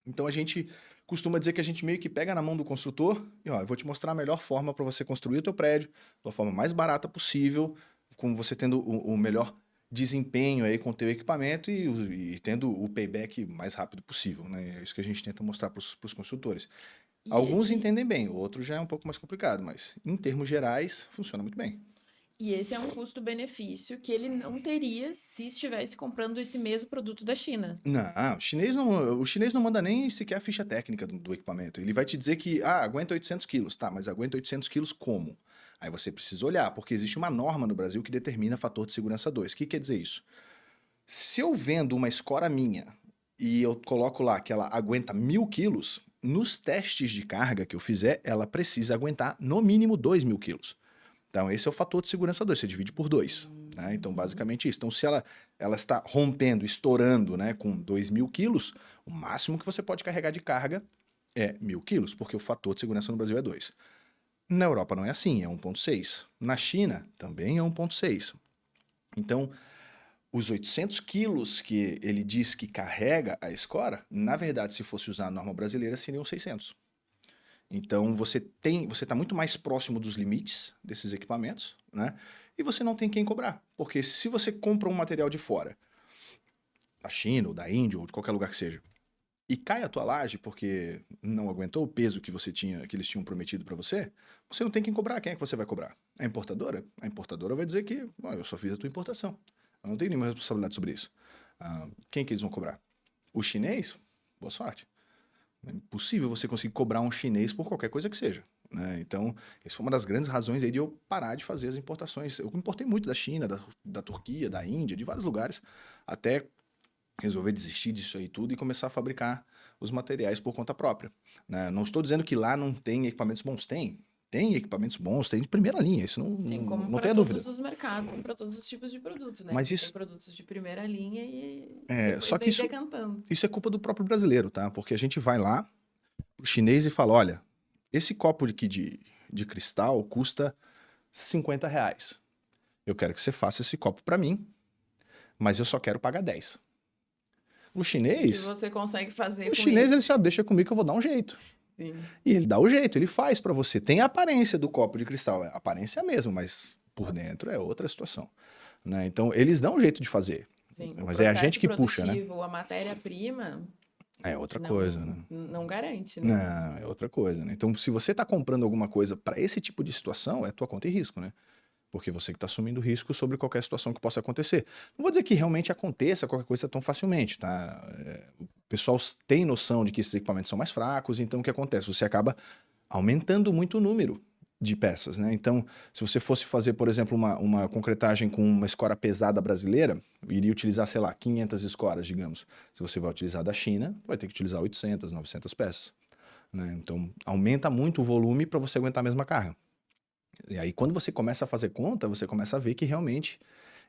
Então a gente costuma dizer que a gente meio que pega na mão do construtor e eu vou te mostrar a melhor forma para você construir o teu prédio, da forma mais barata possível, com você tendo o melhor desempenho aí com o teu equipamento e tendo o payback mais rápido possível, né? É isso que a gente tenta mostrar para os construtores. Alguns entendem bem, outros já é um pouco mais complicado, mas em termos gerais funciona muito bem. E esse é um custo-benefício que ele não teria se estivesse comprando esse mesmo produto da China. Não, o chinês não manda nem sequer a ficha técnica do equipamento. Ele vai te dizer que, aguenta 800 quilos. Tá, mas aguenta 800 quilos como? Aí você precisa olhar, porque existe uma norma no Brasil que determina fator de segurança 2. O que quer dizer isso? Se eu vendo uma escora minha e eu coloco lá que ela aguenta 1.000 quilos, nos testes de carga que eu fizer, ela precisa aguentar no mínimo 2.000 quilos. Então, esse é o fator de segurança 2, você divide por 2. Né? Então, basicamente isso. Então, se ela está rompendo, estourando, né, com 2.000 quilos, o máximo que você pode carregar de carga é 1.000 quilos, porque o fator de segurança no Brasil é 2. Na Europa não é assim, é 1,6. Na China também é 1,6. Então, os 800 quilos que ele diz que carrega a escora, na verdade, se fosse usar a norma brasileira, seriam 600. Então, você está muito mais próximo dos limites desses equipamentos, né? E você não tem quem cobrar. Porque se você compra um material de fora, da China, ou da Índia, ou de qualquer lugar que seja, e cai a tua laje porque não aguentou o peso que que eles tinham prometido para você, você não tem quem cobrar. Quem é que você vai cobrar? A importadora? A importadora vai dizer que eu só fiz a tua importação. Eu não tenho nenhuma responsabilidade sobre isso. Quem que eles vão cobrar? O chinês? Boa sorte. É impossível você conseguir cobrar um chinês por qualquer coisa que seja, né? Então, essa foi uma das grandes razões aí de eu parar de fazer as importações. Eu importei muito da China, da Turquia, da Índia, de vários lugares, até resolver desistir disso aí tudo e começar a fabricar os materiais por conta própria, né? Não estou dizendo que lá não tem equipamentos bons, tem equipamentos bons, tem de primeira linha, isso Sim, como não para tenha dúvida. todos os mercados, para todos os tipos de produto, né? Mas Que tem isso, produtos de primeira linha e só depois que vem decantando. isso é culpa do próprio brasileiro, tá? Porque a gente vai lá pro chinês e fala, olha, esse copo aqui de cristal custa R$ 50. Eu quero que você faça esse copo para mim, mas eu só quero pagar 10. O O que chinês, você consegue fazer o com chinês ele isso? já deixa comigo que eu vou dar um jeito. Sim, E ele dá o jeito, ele faz para você. Tem a aparência do copo de cristal, a aparência é a mesma, mas por dentro é outra situação, né? Então eles dão um jeito de fazer, sim. O mas é a gente processo que puxa, né? produtivo, a matéria-prima, É outra coisa, não, né? não garante, né? Não, é outra coisa, né? Então, se você está comprando alguma coisa para esse tipo de situação, é tua conta e risco, né? Porque você que está assumindo risco sobre qualquer situação que possa acontecer. Não vou dizer que realmente aconteça qualquer coisa tão facilmente, tá? O pessoal tem noção de que esses equipamentos são mais fracos, então o que acontece? Você acaba aumentando muito o número de peças, né? Então, se você fosse fazer, por exemplo, uma concretagem com uma escora pesada brasileira, iria utilizar, sei lá, 500 escoras, digamos. Se você vai utilizar da China, vai ter que utilizar 800, 900 peças, né? Então, aumenta muito o volume para você aguentar a mesma carga. E aí, quando você começa a fazer conta, você começa a ver que realmente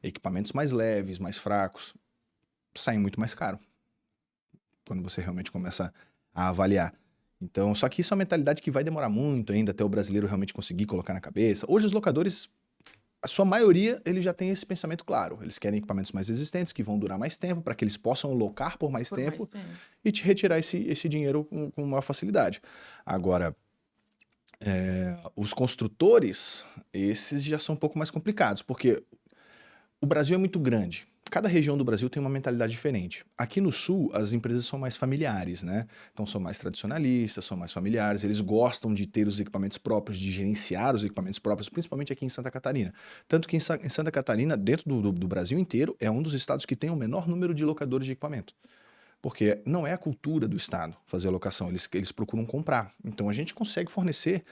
equipamentos mais leves, mais fracos, saem muito mais caro. Quando você realmente começa a avaliar. Então, só que isso é uma mentalidade que vai demorar muito ainda até o brasileiro realmente conseguir colocar na cabeça. Hoje, os locadores, a sua maioria, eles já têm esse pensamento claro. Eles querem equipamentos mais resistentes, que vão durar mais tempo, para que eles possam locar por mais Por mais tempo tempo. e te retirar esse dinheiro com maior facilidade. Agora, os construtores, esses já são um pouco mais complicados, porque o Brasil é muito grande. Cada região do Brasil tem uma mentalidade diferente. Aqui no Sul, as empresas são mais familiares, né? Então são mais tradicionalistas, são mais familiares, eles gostam de ter os equipamentos próprios, de gerenciar os equipamentos próprios, principalmente aqui em Santa Catarina. Tanto que em Santa Catarina, dentro do Brasil inteiro, é um dos estados que tem o menor número de locadores de equipamento. Porque não é a cultura do estado fazer a locação, eles procuram comprar. Então a gente consegue fornecer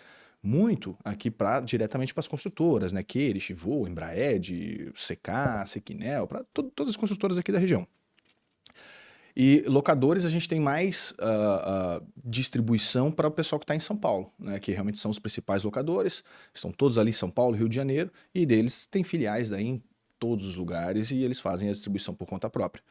muito aqui diretamente para as construtoras, né? Queires, Voa, Embraed, CK, Sequinel, para todas as construtoras aqui da região. E locadores a gente tem mais distribuição para o pessoal que está em São Paulo, né? Que realmente são os principais locadores, estão todos ali em São Paulo, Rio de Janeiro, e deles tem filiais daí em todos os lugares e eles fazem a distribuição por conta própria,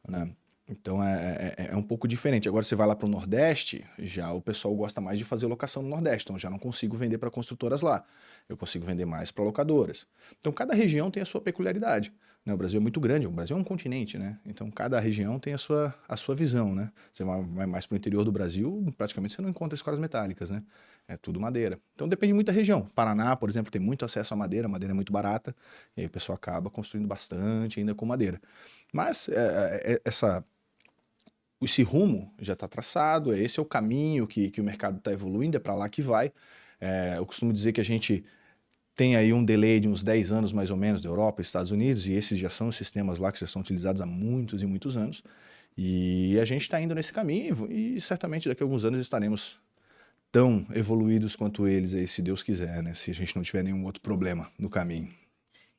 né? Então é um pouco diferente. Agora você vai lá para o Nordeste, já o pessoal gosta mais de fazer locação no Nordeste, então já não consigo vender para construtoras lá. Eu consigo vender mais para locadoras. Então cada região tem a sua peculiaridade, né? O Brasil é muito grande, o Brasil é um continente, né? Então cada região tem a sua visão, né? Você vai mais para o interior do Brasil, praticamente você não encontra escoras metálicas, né? É tudo madeira. Então depende muito da região. Paraná, por exemplo, tem muito acesso à madeira, a madeira é muito barata, e aí o pessoal acaba construindo bastante ainda com madeira. Mas esse rumo já está traçado, esse é o caminho que o mercado está evoluindo, é para lá que vai. Eu costumo dizer que a gente tem aí um delay de uns 10 anos mais ou menos da Europa e Estados Unidos, e esses já são os sistemas lá que já são utilizados há muitos e muitos anos. E a gente está indo nesse caminho e certamente daqui a alguns anos estaremos tão evoluídos quanto eles aí, se Deus quiser, né? Se a gente não tiver nenhum outro problema no caminho.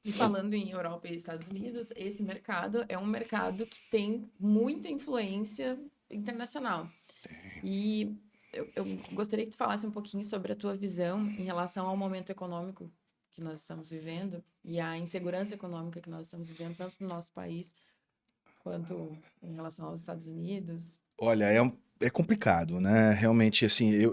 E falando em Europa e Estados Unidos, esse mercado é um mercado que tem muita influência internacional. E eu gostaria que tu falasse um pouquinho sobre a tua visão em relação ao momento econômico que nós estamos vivendo e a insegurança econômica que nós estamos vivendo, tanto no nosso país quanto em relação aos Estados Unidos. Olha, é complicado, né? Realmente, assim,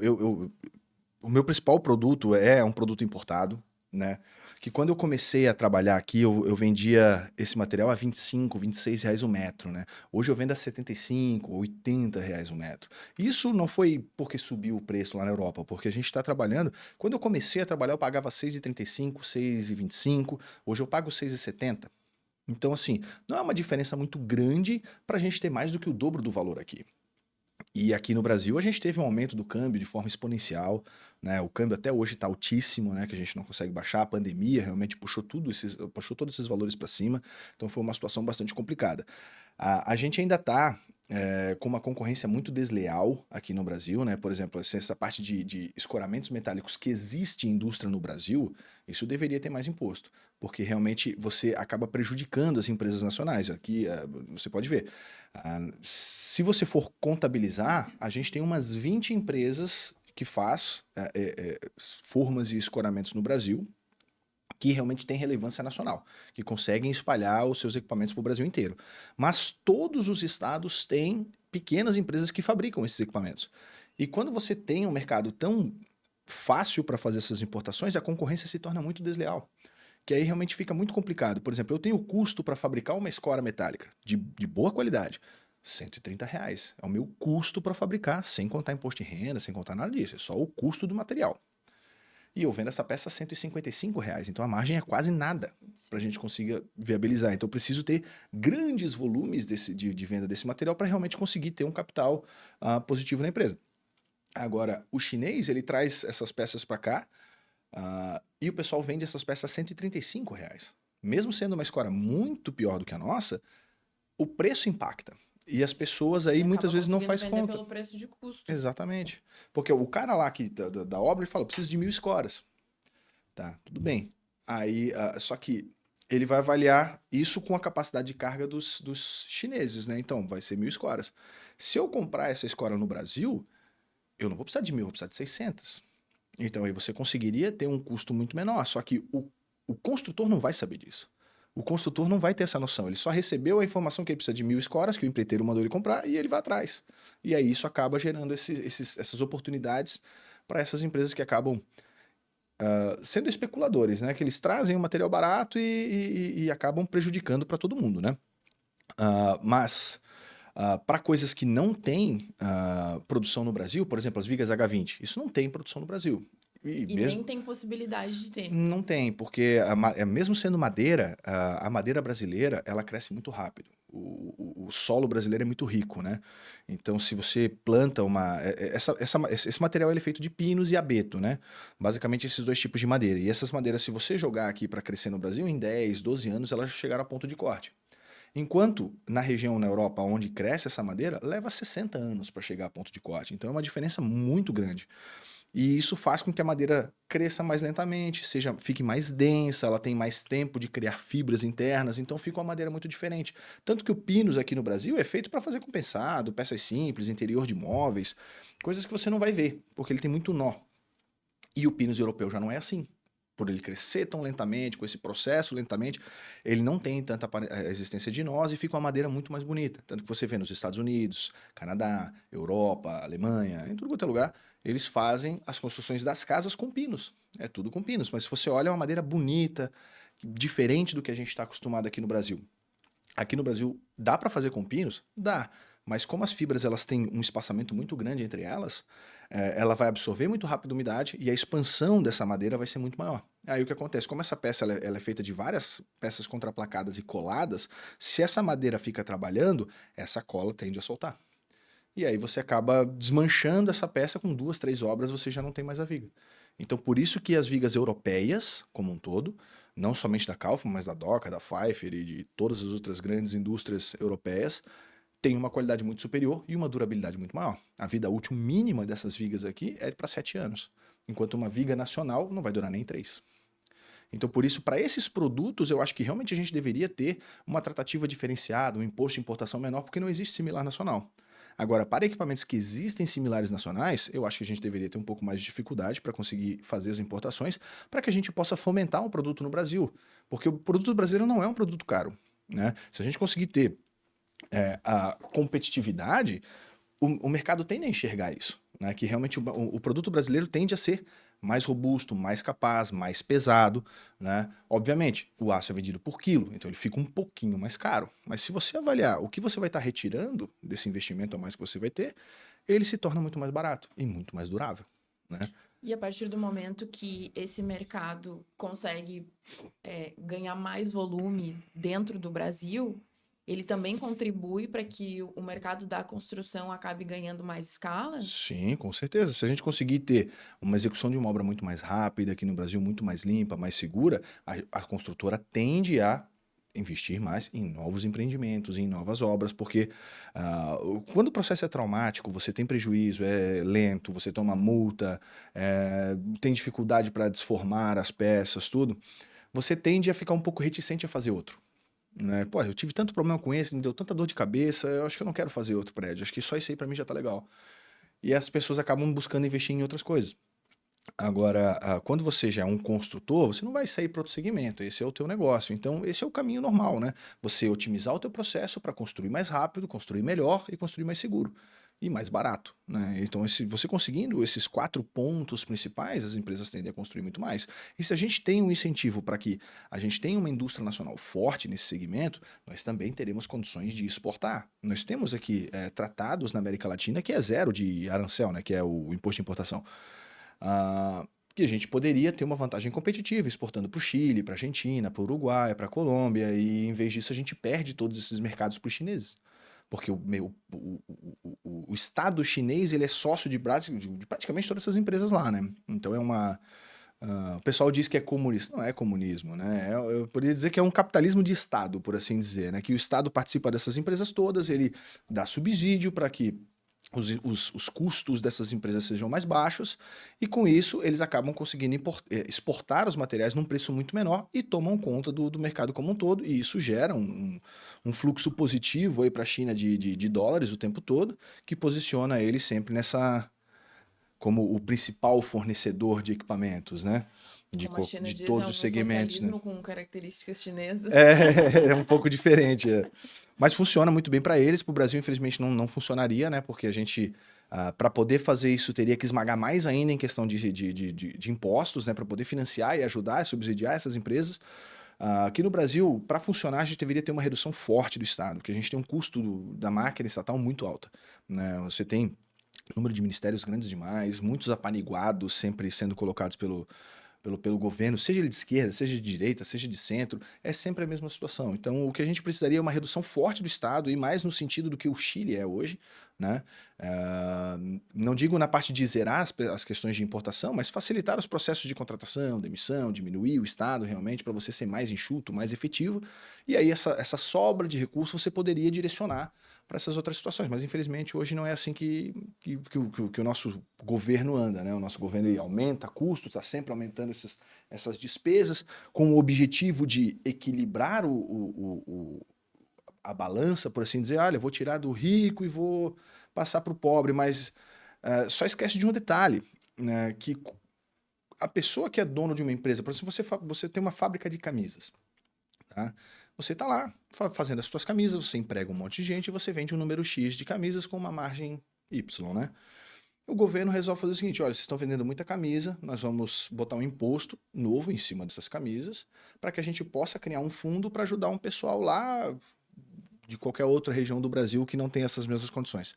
o meu principal produto é um produto importado, né? Que quando eu comecei a trabalhar aqui, eu vendia esse material a 25, R$ 26 o metro, né? Hoje eu vendo a 75, R$ 80 o metro. Isso não foi porque subiu o preço lá na Europa, porque a gente está trabalhando. Quando eu comecei a trabalhar, eu pagava 6,35, 6,25. Hoje eu pago 6,70. Então, assim, não é uma diferença muito grande para a gente ter mais do que o dobro do valor aqui. E aqui no Brasil a gente teve um aumento do câmbio de forma exponencial, né? O câmbio até hoje está altíssimo, né? Que a gente não consegue baixar. A pandemia realmente puxou todos esses valores para cima. Então foi uma situação bastante complicada. A gente ainda está com uma concorrência muito desleal aqui no Brasil, né? Por exemplo, essa parte de escoramentos metálicos que existe em indústria no Brasil, isso deveria ter mais imposto, porque realmente você acaba prejudicando as empresas nacionais. Aqui você pode ver. Se você for contabilizar, a gente tem umas 20 empresas que faz formas e escoramentos no Brasil que realmente têm relevância nacional, que conseguem espalhar os seus equipamentos para o Brasil inteiro. Mas todos os estados têm pequenas empresas que fabricam esses equipamentos. E quando você tem um mercado tão fácil para fazer essas importações, a concorrência se torna muito desleal. Que aí realmente fica muito complicado. Por exemplo, eu tenho custo para fabricar uma escora metálica de boa qualidade. R$ 130. É o meu custo para fabricar, sem contar imposto de renda, sem contar nada disso. É só o custo do material. E eu vendo essa peça a R$ 155. Então a margem é quase nada para a gente consiga viabilizar. Então eu preciso ter grandes volumes de venda desse material para realmente conseguir ter um capital positivo na empresa. Agora, o chinês, ele traz essas peças para cá e o pessoal vende essas peças a R$ 135. Mesmo sendo uma escora muito pior do que a nossa, o preço impacta. E as pessoas aí muitas vezes não faz conta. Pelo preço de custo. Exatamente. Porque o cara lá da obra, ele fala, preciso de 1.000 escoras. Tá, tudo bem. Aí, só que ele vai avaliar isso com a capacidade de carga dos chineses, né? Então, vai ser 1.000 escoras. Se eu comprar essa escora no Brasil, eu não vou precisar de 1.000, eu vou precisar de 600. Então, aí você conseguiria ter um custo muito menor. Só que o construtor não vai saber disso. O construtor não vai ter essa noção. Ele só recebeu a informação que ele precisa de 1.000 escoras, que o empreiteiro mandou ele comprar, e ele vai atrás. E aí isso acaba gerando essas oportunidades para essas empresas que acabam sendo especuladores, né? Que eles trazem um material barato e acabam prejudicando para todo mundo, né? Mas para coisas que não têm produção no Brasil, por exemplo, as vigas H20, isso não tem produção no Brasil. E nem tem possibilidade de ter. Não tem, porque mesmo sendo madeira, a madeira brasileira, ela cresce muito rápido. O solo brasileiro é muito rico, né? Então, se você planta esse material ele é feito de pinos e abeto, né? Basicamente, esses dois tipos de madeira. E essas madeiras, se você jogar aqui para crescer no Brasil, em 10, 12 anos, elas já chegaram a ponto de corte. Enquanto na região na Europa onde cresce essa madeira, leva 60 anos para chegar a ponto de corte. Então, é uma diferença muito grande. E isso faz com que a madeira cresça mais lentamente, fique mais densa, ela tem mais tempo de criar fibras internas, então fica uma madeira muito diferente. Tanto que o pinus aqui no Brasil é feito para fazer compensado, peças simples, interior de móveis, coisas que você não vai ver, porque ele tem muito nó. E o pinus europeu já não é assim. Por ele crescer tão lentamente, com esse processo lentamente, ele não tem tanta existência de nós e fica uma madeira muito mais bonita. Tanto que você vê nos Estados Unidos, Canadá, Europa, Alemanha, em tudo quanto é lugar, eles fazem as construções das casas com pinos. É tudo com pinos, mas se você olha, é uma madeira bonita, diferente do que a gente está acostumado aqui no Brasil. Aqui no Brasil, dá para fazer com pinos? Dá. Mas como as fibras elas têm um espaçamento muito grande entre elas, ela vai absorver muito rápido a umidade e a expansão dessa madeira vai ser muito maior. Aí o que acontece? Como essa peça ela é feita de várias peças contraplacadas e coladas, se essa madeira fica trabalhando, essa cola tende a soltar. E aí você acaba desmanchando essa peça com 2, 3 obras, você já não tem mais a viga. Então por isso que as vigas europeias, como um todo, não somente da Kaufmann, mas da Doca, da Pfeiffer e de todas as outras grandes indústrias europeias, tem uma qualidade muito superior e uma durabilidade muito maior. A vida útil mínima dessas vigas aqui é para 7 anos, enquanto uma viga nacional não vai durar nem 3. Então, por isso, para esses produtos, eu acho que realmente a gente deveria ter uma tratativa diferenciada, um imposto de importação menor, porque não existe similar nacional. Agora, para equipamentos que existem similares nacionais, eu acho que a gente deveria ter um pouco mais de dificuldade para conseguir fazer as importações, para que a gente possa fomentar um produto no Brasil. Porque o produto brasileiro não é um produto caro, né? Se a gente conseguir ter a competitividade, o mercado tende a enxergar isso, né? Que realmente o produto brasileiro tende a ser mais robusto, mais capaz, mais pesado, né? Obviamente, o aço é vendido por quilo, então ele fica um pouquinho mais caro. Mas se você avaliar o que você vai estar retirando desse investimento a mais que você vai ter, ele se torna muito mais barato e muito mais durável, né? E a partir do momento que esse mercado consegue ganhar mais volume dentro do Brasil, ele também contribui para que o mercado da construção acabe ganhando mais escala? Sim, com certeza. Se a gente conseguir ter uma execução de uma obra muito mais rápida aqui no Brasil, muito mais limpa, mais segura, a construtora tende a investir mais em novos empreendimentos, em novas obras, porque quando o processo é traumático, você tem prejuízo, é lento, você toma multa, tem dificuldade para desformar as peças, tudo, você tende a ficar um pouco reticente a fazer outro. Né? Pô, eu tive tanto problema com esse, me deu tanta dor de cabeça, eu acho que eu não quero fazer outro prédio, acho que só isso aí para mim já tá legal. E as pessoas acabam buscando investir em outras coisas. Agora, quando você já é um construtor, você não vai sair para outro segmento, esse é o teu negócio. Então, esse é o caminho normal, né? Você otimizar o teu processo para construir mais rápido, construir melhor e construir mais seguro e mais barato, né? Então, você conseguindo esses 4 pontos principais, as empresas tendem a construir muito mais. E se a gente tem um incentivo para que a gente tenha uma indústria nacional forte nesse segmento, nós também teremos condições de exportar. Nós temos aqui tratados na América Latina que é zero de arancel, né? Que é o imposto de importação. Que a gente poderia ter uma vantagem competitiva exportando para o Chile, para a Argentina, para o Uruguai, para a Colômbia, e em vez disso a gente perde todos esses mercados para os chineses. Porque o Estado chinês ele é sócio de praticamente todas essas empresas lá, né? Então o pessoal diz que é comunista. Não é comunismo, né? Eu poderia dizer que é um capitalismo de Estado, por assim dizer, né? Que o Estado participa dessas empresas todas, ele dá subsídio para que os custos dessas empresas sejam mais baixos, e com isso eles acabam conseguindo exportar os materiais num preço muito menor e tomam conta do mercado como um todo, e isso gera um fluxo positivo para a China de dólares o tempo todo, que posiciona ele sempre como o principal fornecedor de equipamentos, né? Como a China De diz, é todos os um segmentos, né? socialismo com características chinesas. É um pouco diferente. Mas funciona muito bem para eles. Para o Brasil, infelizmente, não funcionaria, né? Porque a gente, para poder fazer isso, teria que esmagar mais ainda em questão de impostos, né? Para poder financiar e ajudar, subsidiar essas empresas. Aqui no Brasil, para funcionar, a gente deveria ter uma redução forte do Estado, porque a gente tem um custo da máquina estatal muito alta, né? Você tem número de ministérios grandes demais, muitos apaniguados sempre sendo colocados pelo governo, seja ele de esquerda, seja de direita, seja de centro, é sempre a mesma situação. Então, o que a gente precisaria é uma redução forte do Estado, e mais no sentido do que o Chile é hoje, né? Não digo na parte de zerar as questões de importação, mas facilitar os processos de contratação, demissão, diminuir o Estado realmente para você ser mais enxuto, mais efetivo, e aí essa sobra de recursos você poderia direcionar para essas outras situações. Mas, infelizmente, hoje não é assim que o nosso governo anda, né? O nosso governo ele aumenta custos, está sempre aumentando essas despesas, com o objetivo de equilibrar a balança, por assim dizer. Olha, eu vou tirar do rico e vou passar para o pobre, mas só esquece de um detalhe, né? Que a pessoa que é dono de uma empresa, por exemplo, você tem uma fábrica de camisas, tá? Você está lá fazendo as suas camisas, você emprega um monte de gente e você vende um número X de camisas com uma margem Y, né? O governo resolve fazer o seguinte: olha, vocês estão vendendo muita camisa, nós vamos botar um imposto novo em cima dessas camisas para que a gente possa criar um fundo para ajudar um pessoal lá de qualquer outra região do Brasil que não tem essas mesmas condições.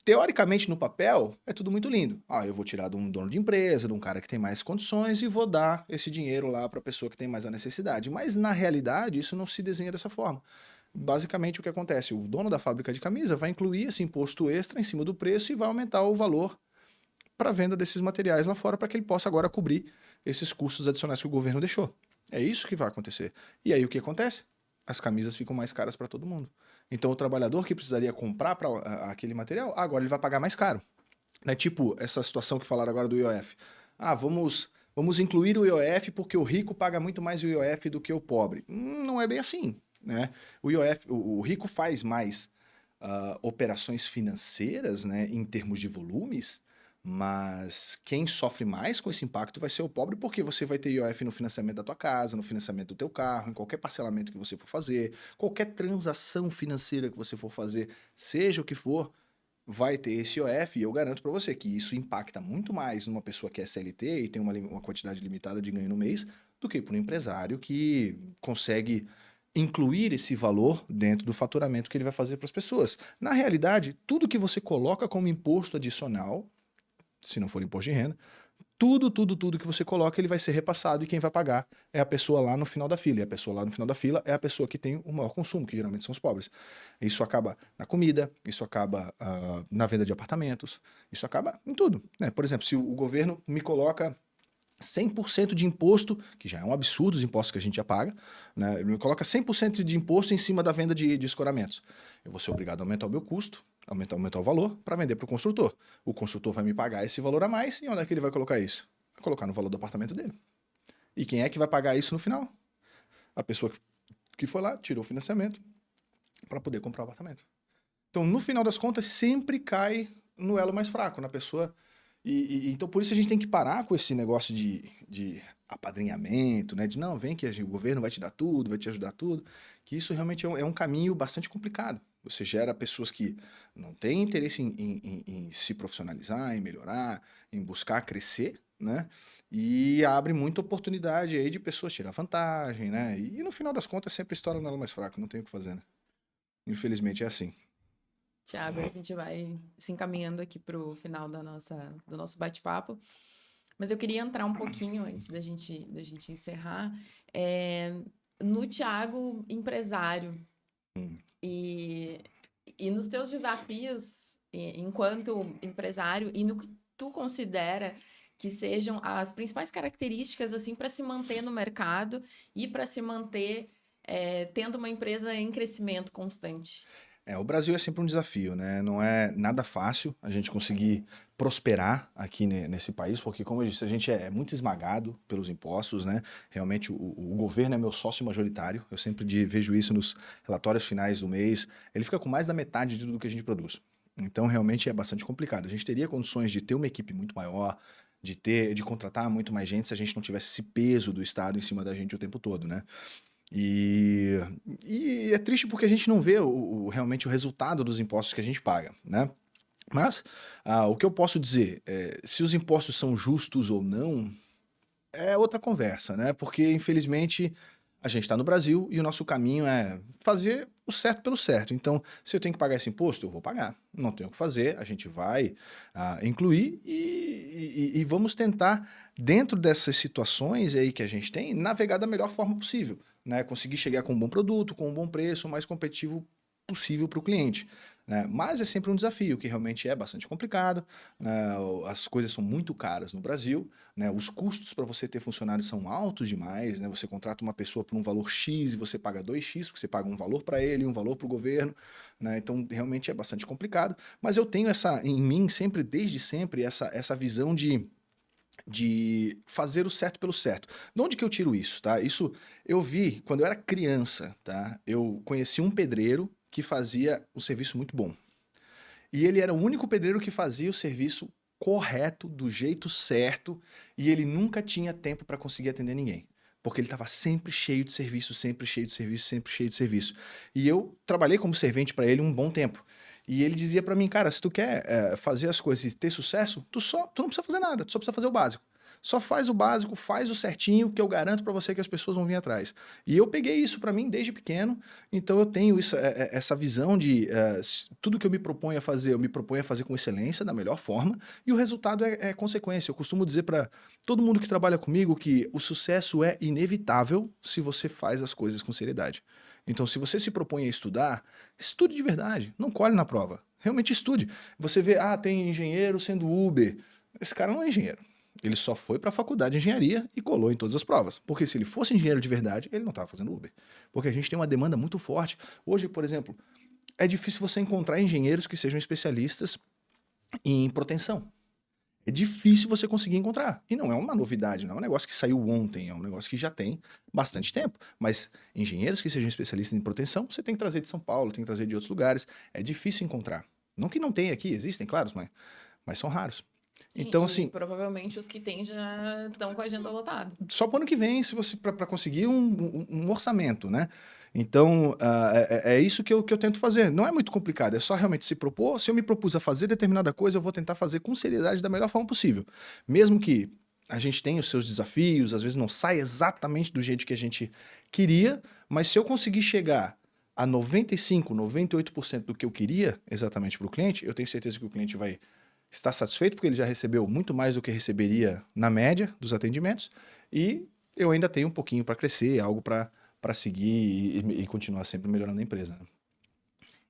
Teoricamente, no papel, é tudo muito lindo. Eu vou tirar de um dono de empresa, de um cara que tem mais condições e vou dar esse dinheiro lá para a pessoa que tem mais a necessidade. Mas, na realidade, isso não se desenha dessa forma. Basicamente, o que acontece? O dono da fábrica de camisa vai incluir esse imposto extra em cima do preço e vai aumentar o valor para a venda desses materiais lá fora para que ele possa agora cobrir esses custos adicionais que o governo deixou. É isso que vai acontecer. E aí, o que acontece? As camisas ficam mais caras para todo mundo. Então, o trabalhador que precisaria comprar aquele material, agora ele vai pagar mais caro. Né? Tipo, essa situação que falaram agora do IOF. Vamos incluir o IOF porque o rico paga muito mais o IOF do que o pobre. Não é bem assim. Né? O IOF, o rico faz mais operações financeiras, né, em termos de volumes, mas quem sofre mais com esse impacto vai ser o pobre, porque você vai ter IOF no financiamento da tua casa, no financiamento do teu carro, em qualquer parcelamento que você for fazer, qualquer transação financeira que você for fazer, seja o que for, vai ter esse IOF, e eu garanto para você que isso impacta muito mais numa pessoa que é CLT e tem uma quantidade limitada de ganho no mês, do que para um empresário que consegue incluir esse valor dentro do faturamento que ele vai fazer para as pessoas. Na realidade, tudo que você coloca como imposto adicional, se não for imposto de renda, tudo que você coloca, ele vai ser repassado e quem vai pagar é a pessoa lá no final da fila. E a pessoa lá no final da fila é a pessoa que tem o maior consumo, que geralmente são os pobres. Isso acaba na comida, isso acaba na venda de apartamentos, isso acaba em tudo, né? Por exemplo, se o governo me coloca 100% de imposto, que já é um absurdo os impostos que a gente já paga, né? Ele me coloca 100% de imposto em cima da venda de escoramentos. Eu vou ser obrigado a aumentar o meu custo, aumentar o valor para vender para o construtor. O construtor vai me pagar esse valor a mais e onde é que ele vai colocar isso? Vai colocar no valor do apartamento dele. E quem é que vai pagar isso no final? A pessoa que foi lá, tirou o financiamento para poder comprar o apartamento. Então, no final das contas, sempre cai no elo mais fraco, na pessoa. Então, por isso a gente tem que parar com esse negócio de apadrinhamento, né? De não, vem que o governo vai te dar tudo, vai te ajudar tudo. Que isso realmente é um caminho bastante complicado. Você gera pessoas que não têm interesse em se profissionalizar, em melhorar, em buscar crescer, né? E abre muita oportunidade aí de pessoas tirar vantagem, né? E no final das contas sempre estoura no elo mais fraco, não tem o que fazer, né? Infelizmente é assim. Tiago, a gente vai se encaminhando aqui para o final do nosso bate-papo. Mas eu queria entrar um pouquinho, antes da gente encerrar, no Tiago empresário. E nos teus desafios enquanto empresário e no que tu considera que sejam as principais características assim para se manter no mercado e para se manter tendo uma empresa em crescimento constante. O Brasil é sempre um desafio, né? Não é nada fácil a gente conseguir prosperar aqui nesse país, porque, como eu disse, a gente é muito esmagado pelos impostos, né? Realmente, o governo é meu sócio majoritário, eu sempre vejo isso nos relatórios finais do mês, ele fica com mais da metade de tudo que a gente produz. Então, realmente é bastante complicado. A gente teria condições de ter uma equipe muito maior, de contratar muito mais gente se a gente não tivesse esse peso do Estado em cima da gente o tempo todo, né? E é triste porque a gente não vê realmente o resultado dos impostos que a gente paga, né? Mas o que eu posso dizer, se os impostos são justos ou não, é outra conversa, né? Porque, infelizmente, a gente está no Brasil e o nosso caminho é fazer o certo pelo certo. Então, se eu tenho que pagar esse imposto, eu vou pagar. Não tenho o que fazer, a gente vai incluir e vamos tentar, dentro dessas situações aí que a gente tem, navegar da melhor forma possível, né? Conseguir chegar com um bom produto, com um bom preço, o mais competitivo possível para o cliente, né? Mas é sempre um desafio, que realmente é bastante complicado, né? As coisas são muito caras no Brasil, né? Os custos para você ter funcionários são altos demais, né? Você contrata uma pessoa por um valor X e você paga 2x, porque você paga um valor para ele e um valor para o governo, né? Então realmente é bastante complicado, mas eu tenho em mim sempre, desde sempre, essa visão de fazer o certo pelo certo. De onde que eu tiro isso, tá? Isso eu vi quando eu era criança, tá? Eu conheci um pedreiro que fazia um serviço muito bom. E ele era o único pedreiro que fazia o serviço correto, do jeito certo, e ele nunca tinha tempo para conseguir atender ninguém. Porque ele estava sempre cheio de serviço, sempre cheio de serviço, sempre cheio de serviço. E eu trabalhei como servente para ele um bom tempo. E ele dizia para mim, cara, se tu quer fazer as coisas e ter sucesso, tu não precisa fazer nada, tu só precisa fazer o básico. Só faz o básico, faz o certinho, que eu garanto para você que as pessoas vão vir atrás. E eu peguei isso para mim desde pequeno, então eu tenho essa visão de tudo que eu me proponho a fazer, eu me proponho a fazer com excelência, da melhor forma, e o resultado é consequência. Eu costumo dizer para todo mundo que trabalha comigo que o sucesso é inevitável se você faz as coisas com seriedade. Então, se você se propõe a estudar, estude de verdade, não colhe na prova. Realmente estude. Você vê, tem engenheiro sendo Uber. Esse cara não é engenheiro. Ele só foi para a faculdade de engenharia e colou em todas as provas. Porque se ele fosse engenheiro de verdade, ele não estava fazendo Uber. Porque a gente tem uma demanda muito forte. Hoje, por exemplo, é difícil você encontrar engenheiros que sejam especialistas em proteção. É difícil você conseguir encontrar. E não é uma novidade, não é um negócio que saiu ontem, é um negócio que já tem bastante tempo. Mas engenheiros que sejam especialistas em proteção, você tem que trazer de São Paulo, tem que trazer de outros lugares. É difícil encontrar. Não que não tenha aqui, existem, claro, mas são raros. Sim, então, assim, provavelmente os que tem já estão com a agenda lotada. Só para o ano que vem, se você para conseguir um orçamento, né? Então, é isso que eu tento fazer. Não é muito complicado, é só realmente se propor. Se eu me propus a fazer determinada coisa, eu vou tentar fazer com seriedade da melhor forma possível. Mesmo que a gente tenha os seus desafios, às vezes não sai exatamente do jeito que a gente queria, mas se eu conseguir chegar a 95, 98% do que eu queria exatamente para o cliente, eu tenho certeza que o cliente vai estar satisfeito, porque ele já recebeu muito mais do que receberia na média dos atendimentos, e eu ainda tenho um pouquinho para crescer, algo para seguir e continuar sempre melhorando a empresa. Né?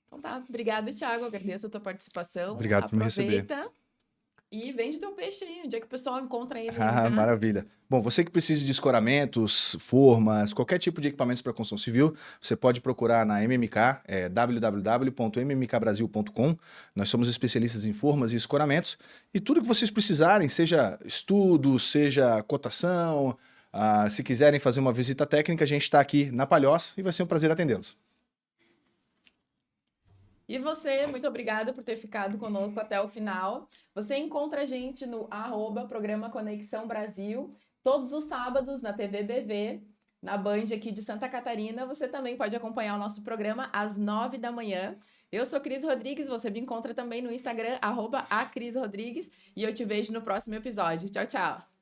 Então tá, obrigada, Thiago, agradeço a tua participação. Obrigado por me receber. Aproveita e vende teu peixe aí, onde é que o pessoal encontra aí no Ah, MK? maravilha. Bom, você que precisa de escoramentos, formas, qualquer tipo de equipamentos para construção civil, você pode procurar na MMK, www.mmkbrasil.com. Nós somos especialistas em formas e escoramentos e tudo que vocês precisarem, seja estudo, seja cotação, se quiserem fazer uma visita técnica, a gente está aqui na Palhoça e vai ser um prazer atendê-los. E você, muito obrigada por ter ficado conosco até o final. Você encontra a gente no @Programa Conexão Brasil, todos os sábados na TV BV, na Band aqui de Santa Catarina. Você também pode acompanhar o nosso programa às 9 da manhã. Eu sou Cris Rodrigues, você me encontra também no Instagram, @acrisrodrigues, e eu te vejo no próximo episódio. Tchau, tchau!